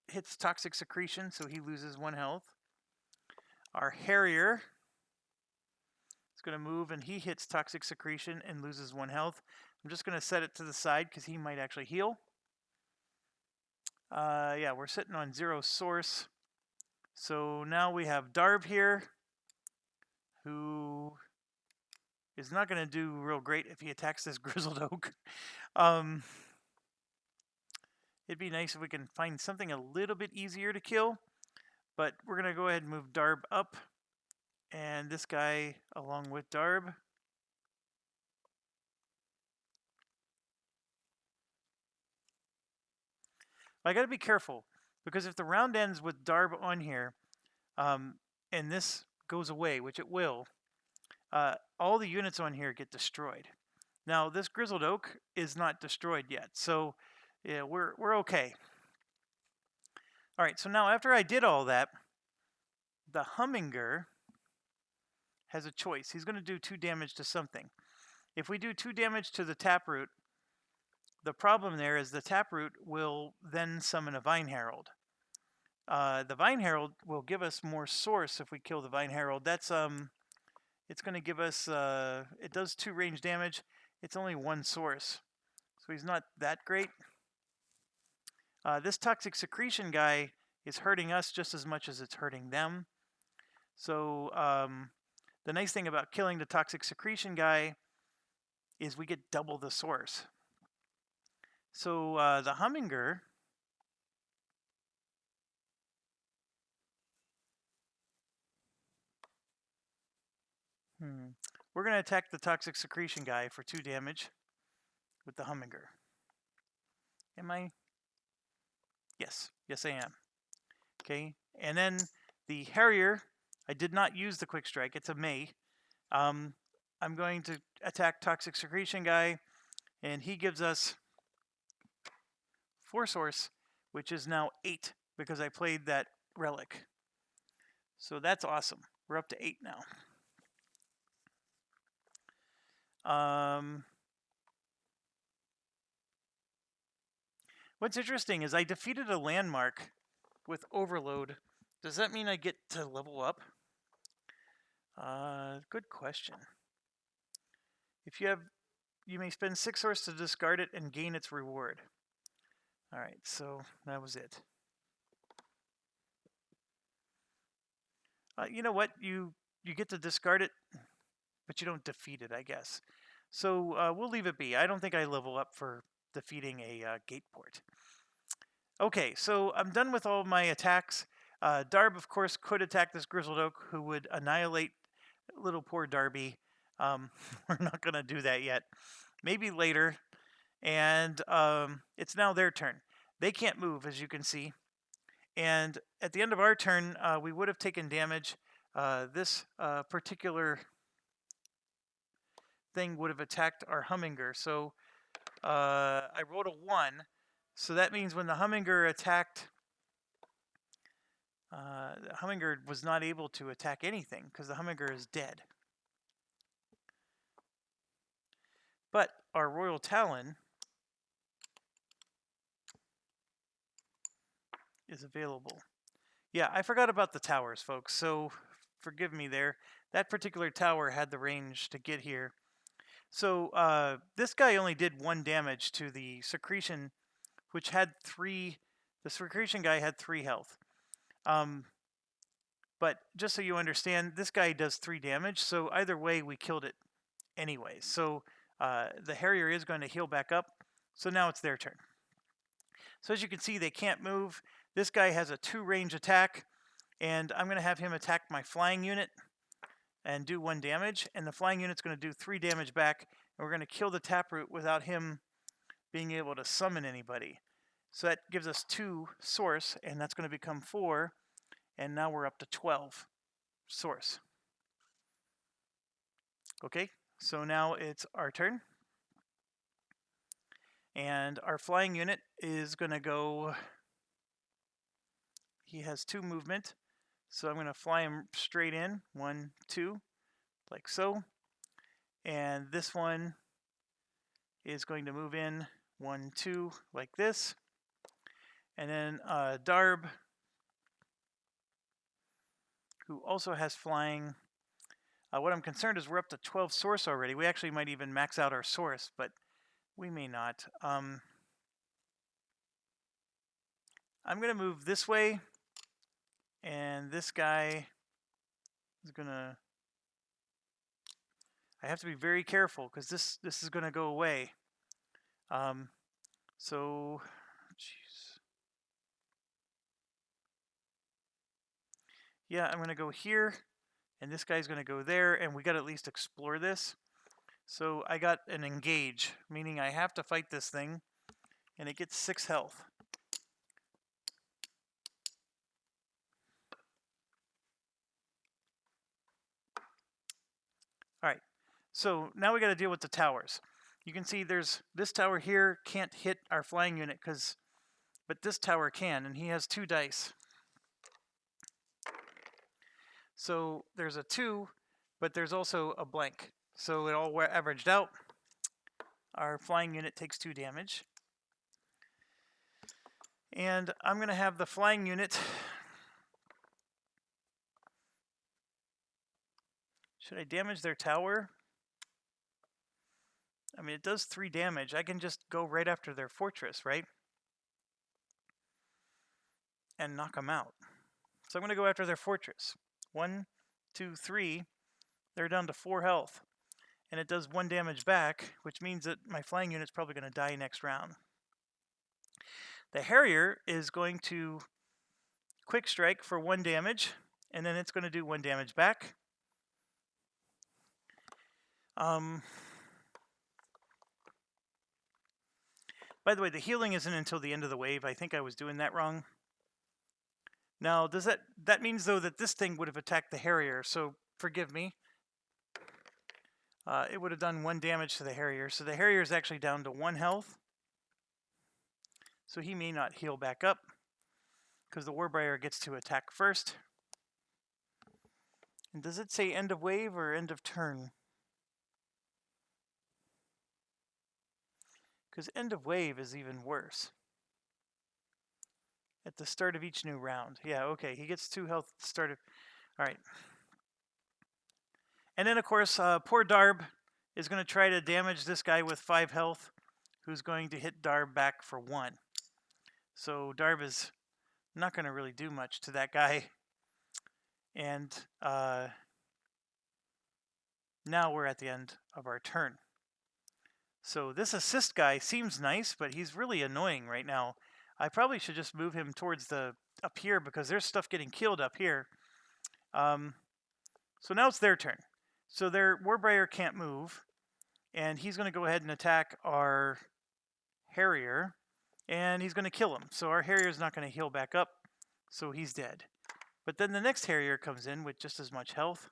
S1: hits Toxic Secretion, so he loses 1 health. Our Harrier is going to move, and he hits Toxic Secretion and loses 1 health. I'm just going to set it to the side because he might actually heal. Yeah, we're sitting on 0 source. So now we have Darb here, who is not going to do real great if he attacks this Grizzled Oak. It'd be nice if we can find something a little bit easier to kill. But we're going to go ahead and move Darb up. And this guy along with Darb. I got to be careful, because if the round ends with Darb on here, and this goes away, which it will, all the units on here get destroyed. Now, this Grizzled Oak is not destroyed yet, so yeah, we're okay. All right, so now after I did all that, the Hummingbird has a choice. He's going to do 2 damage to something. If we do 2 damage to the Taproot, the problem there is the Taproot will then summon a Vine Herald. The Vine Herald will give us more source if we kill the Vine Herald. That's it's going to give us it does 2 range damage. It's only 1 source, so he's not that great. This Toxic Secretion guy is hurting us just as much as it's hurting them. So the nice thing about killing the Toxic Secretion guy is we get double the source. So the Hummingbird we're going to attack the Toxic Secretion guy for 2 damage with the Hummingbird. Am I? Yes. Yes, I am. Okay. And then the Harrier, I did not use the Quick Strike. It's a May. I'm going to attack Toxic Secretion guy, and he gives us 4 source, which is now 8 because I played that relic. So that's awesome. We're up to 8 now. What's interesting is I defeated a landmark with Overload. Does that mean I get to level up? Good question. If you may spend 6 source to discard it and gain its reward. All right, so that was it. You know what? You get to discard it, but you don't defeat it, I guess. So we'll leave it be. I don't think I level up for defeating a gate port. Okay, so I'm done with all my attacks. Darb, of course, could attack this Grizzled Oak, who would annihilate little poor Darby. We're not going to do that yet. Maybe later. And it's now their turn. They can't move, as you can see. And at the end of our turn, we would have taken damage. This particular thing would have attacked our Hummingbird. So I rolled a 1. So that means when the Hummingbird attacked, the Hummingbird was not able to attack anything because the Hummingbird is dead. But our Royal Talon is available. Yeah, I forgot about the towers, folks, so forgive me there. That particular tower had the range to get here. So this guy only did 1 damage to the secretion, which had 3. The secretion guy had 3 health. But just so you understand, this guy does 3 damage, so either way we killed it anyway. So the Harrier is going to heal back up, so now it's their turn. So as you can see, they can't move. This guy has a 2 range attack, and I'm going to have him attack my flying unit and do 1 damage, and the flying unit's going to do 3 damage back, and we're going to kill the taproot without him being able to summon anybody. So that gives us 2 source, and that's going to become 4, and now we're up to 12 source. Okay, so now it's our turn, and our flying unit is going to go. He has 2 movement, so I'm going to fly him straight in, 1, 2, like so. And this one is going to move in 1, 2, like this. And then Darb, who also has flying. What I'm concerned is we're up to 12 source already. We actually might even max out our source, but we may not. I'm going to move this way, and this guy is going to. I have to be very careful because this is going to go away. So, jeez. Yeah, I'm going to go here, and this guy's going to go there, and we got to at least explore this. So I got an engage, meaning I have to fight this thing, and it gets 6 health. All right, so now we got to deal with the towers. You can see there's this tower here can't hit our flying unit but this tower can, and he has 2 dice. So there's a 2, but there's also a blank. So it all averaged out. Our flying unit takes 2 damage. And I'm going to have the flying unit. Should I damage their tower? I mean, it does 3 damage. I can just go right after their fortress, right? And knock them out. So I'm going to go after their fortress. 1, 2, 3. They're down to 4 health. And it does 1 damage back, which means that my flying unit's probably going to die next round. The Harrier is going to quick strike for 1 damage, and then it's going to do 1 damage back. By the way, the healing isn't until the end of the wave. I think I was doing that wrong. Now, does that means though that this thing would have attacked the Harrier, so forgive me. It would have done 1 damage to the Harrier, so the Harrier is actually down to 1 health. So he may not heal back up, because the Warbriar gets to attack first. And does it say end of wave or end of turn? Because end of wave is even worse. At the start of each new round. Yeah, okay, he gets 2 health at the start of... Alright. And then, of course, poor Darb is going to try to damage this guy with 5 health, who's going to hit Darb back for 1. So Darb is not going to really do much to that guy. And now we're at the end of our turn. So this assist guy seems nice, but he's really annoying right now. I probably should just move him towards up here because there's stuff getting killed up here. So now it's their turn. So their Warbriar can't move, and he's going to go ahead and attack our Harrier, and he's going to kill him. So our Harrier is not going to heal back up, so he's dead. But then the next Harrier comes in with just as much health,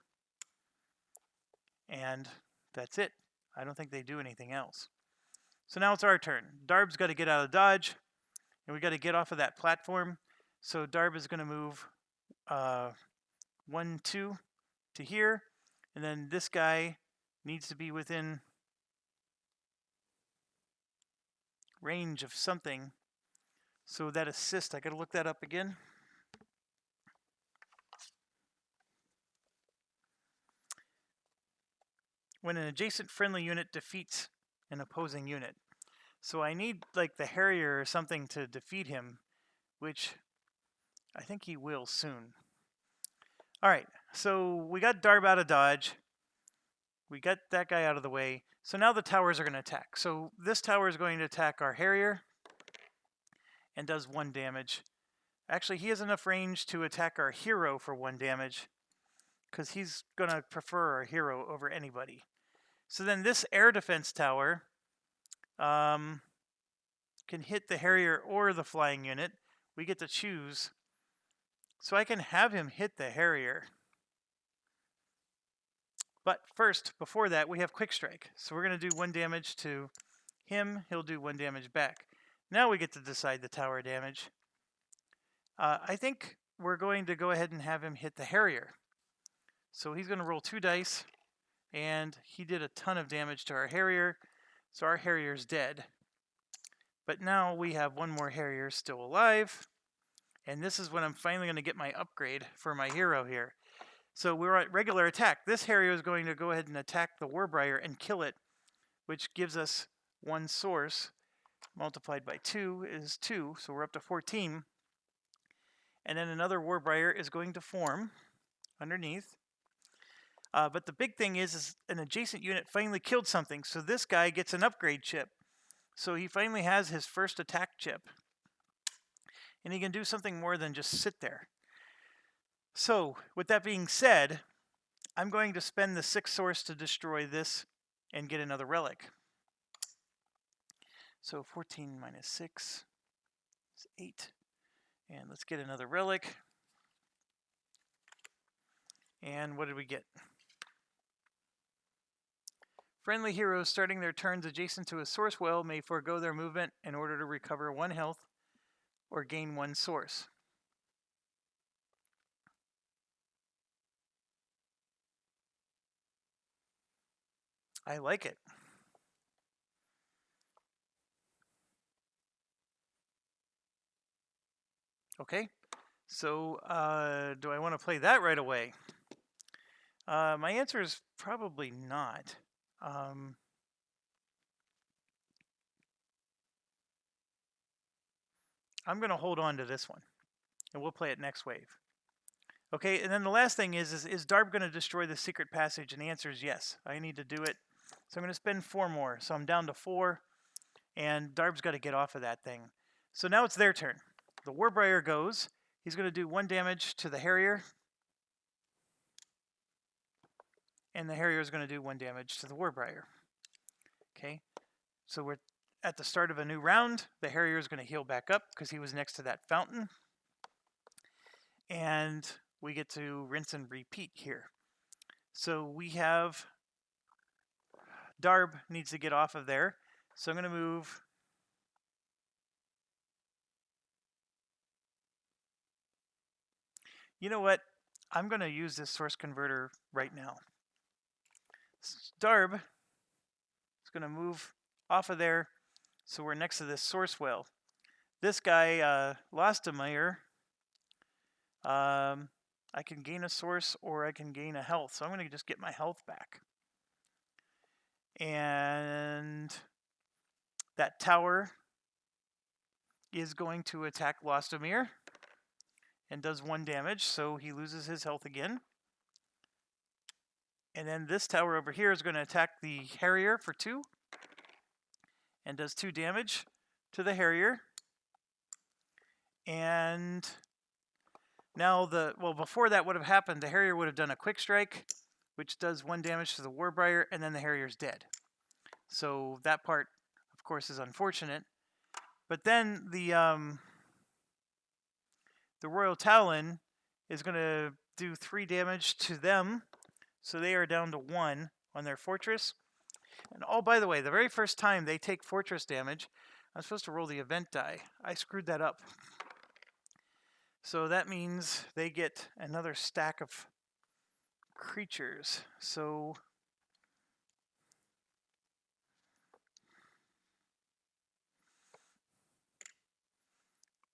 S1: and that's it. I don't think they do anything else. So now it's our turn. Darb's got to get out of dodge, and we got to get off of that platform. So Darb is going to move 1, 2 to here, and then this guy needs to be within range of something. So that assist, I gotta look that up again. When an adjacent friendly unit defeats an opposing unit. So I need like the Harrier or something to defeat him, which I think he will soon. All right, so we got Darb out of dodge. We got that guy out of the way. So now the towers are going to attack. So this tower is going to attack our Harrier and does 1 damage. Actually, he has enough range to attack our hero for 1 damage because he's going to prefer our hero over anybody. So then this air defense tower can hit the Harrier or the flying unit. We get to choose. So I can have him hit the Harrier. But first, before that, we have Quick Strike. So we're going to do 1 damage to him. He'll do 1 damage back. Now we get to decide the tower damage. I think we're going to go ahead and have him hit the Harrier. So he's going to roll 2 dice. And he did a ton of damage to our Harrier. So our Harrier's dead. But now we have 1 more Harrier still alive. And this is when I'm finally going to get my upgrade for my hero here. So we're at regular attack. This Harrier is going to go ahead and attack the Warbriar and kill it, which gives us 1 source. Multiplied by 2 is 2, so we're up to 14. And then another Warbriar is going to form underneath. But the big thing is an adjacent unit finally killed something, so this guy gets an upgrade chip. So he finally has his first attack chip. And he can do something more than just sit there. So, with that being said, I'm going to spend the 6 source to destroy this and get another relic. So 14 minus 6 is 8. And let's get another relic. And what did we get? Friendly heroes starting their turns adjacent to a source well may forego their movement in order to recover 1 health or gain 1 source. I like it. Okay, so do I want to play that right away? My answer is probably not. I'm going to hold on to this one, and we'll play it next wave. Okay, and then the last thing is Darb going to destroy the secret passage? And the answer is yes. I need to do it. So I'm going to spend 4 more. So I'm down to 4, and Darb's got to get off of that thing. So now it's their turn. The Warbriar goes. He's going to do 1 damage to the Harrier. And the Harrier is going to do 1 damage to the Warbriar. Okay, so we're at the start of a new round. The Harrier is going to heal back up because he was next to that fountain. And we get to rinse and repeat here. So we have Darb needs to get off of there. So I'm going to move you know what? I'm going to use this source converter right now. Darb is going to move off of there, so we're next to this source well. This guy lost a Meyer. I can gain a source or I can gain a health, so I'm going to just get my health back. And that tower is going to attack Lostomir and does 1 damage, so he loses his health again. And then this tower over here is going to attack the Harrier for 2 and does 2 damage to the Harrier. And now before that would have happened, the Harrier would have done a quick strike, which does 1 damage to the Warbriar, and then the Harrier's dead. So that part, of course, is unfortunate. But then the Royal Talon is going to do 3 damage to them. So they are down to 1 on their fortress. And oh, by the way, the very first time they take fortress damage, I'm supposed to roll the event die. I screwed that up. So that means they get another stack of creatures. So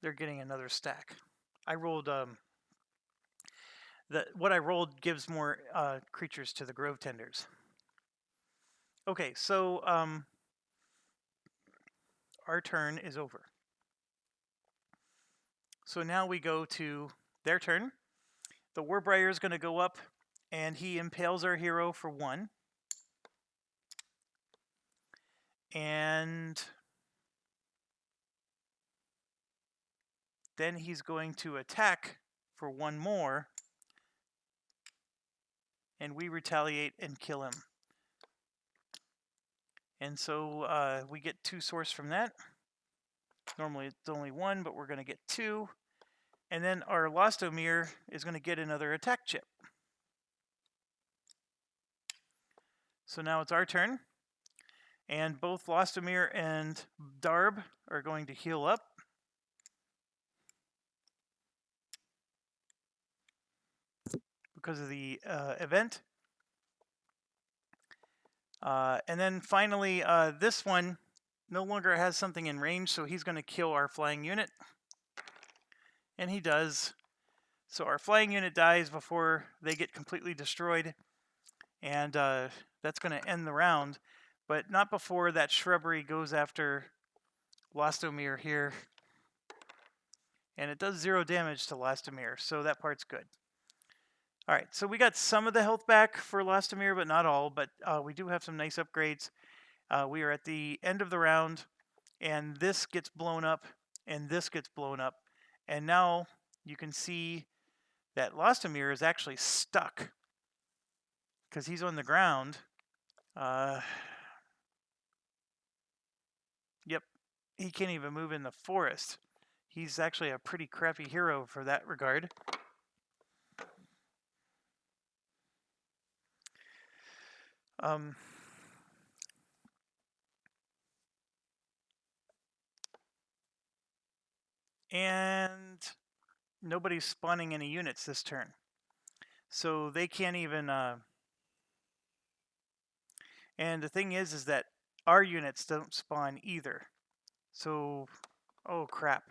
S1: they're getting another stack. I rolled what I rolled gives more creatures to the Grove Tenders. Okay, so our turn is over. So now we go to their turn. The Warbriar is going to go up, and he impales our hero for 1. And then he's going to attack for 1 more, and we retaliate and kill him. And so we get 2 source from that. Normally it's only 1, but we're going to get 2. And then our Lostomir is going to get another attack chip. So now it's our turn. And both Lostomir and Darb are going to heal up. Because of the event. And then finally, this one no longer has something in range, so he's going to kill our flying unit. And he does. So our flying unit dies before they get completely destroyed. And that's going to end the round. But not before that shrubbery goes after Lostomir here. And it does 0 damage to Lostomir, so that part's good. All right, so we got some of the health back for Lostomir, but not all. But we do have some nice upgrades. We are at the end of the round, and this gets blown up, and this gets blown up. And now you can see that Lostomir is actually stuck because he's on the ground. Yep, he can't even move in the forest. He's actually a pretty crappy hero for that regard. And nobody's spawning any units this turn. So they can't even... And the thing is that our units don't spawn either. So, oh crap.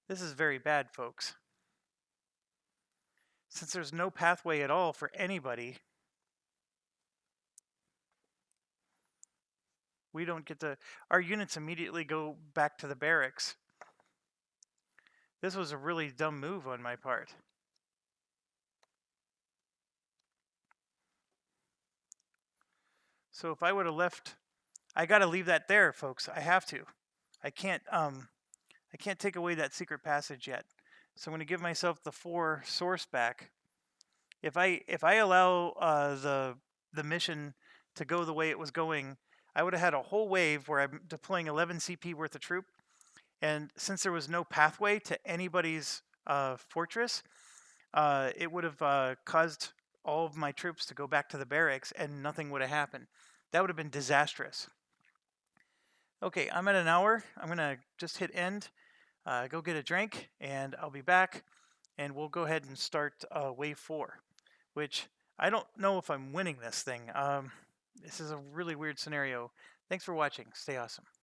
S1: This is very bad, folks. Since there's no pathway at all for anybody, we don't get to... Our units immediately go back to the barracks. This was a really dumb move on my part. So if I would have left... I got to leave that there, folks. I have to. I can't take away that secret passage yet. So I'm going to give myself the 4 source back. If I allow the mission to go the way it was going, I would have had a whole wave where I'm deploying 11 CP worth of troop. And since there was no pathway to anybody's fortress, it would have caused all of my troops to go back to the barracks and nothing would have happened. That would have been disastrous. Okay, I'm at an hour. I'm going to just hit end, go get a drink, and I'll be back. And we'll go ahead and start wave 4, which I don't know if I'm winning this thing. This is a really weird scenario. Thanks for watching. Stay awesome.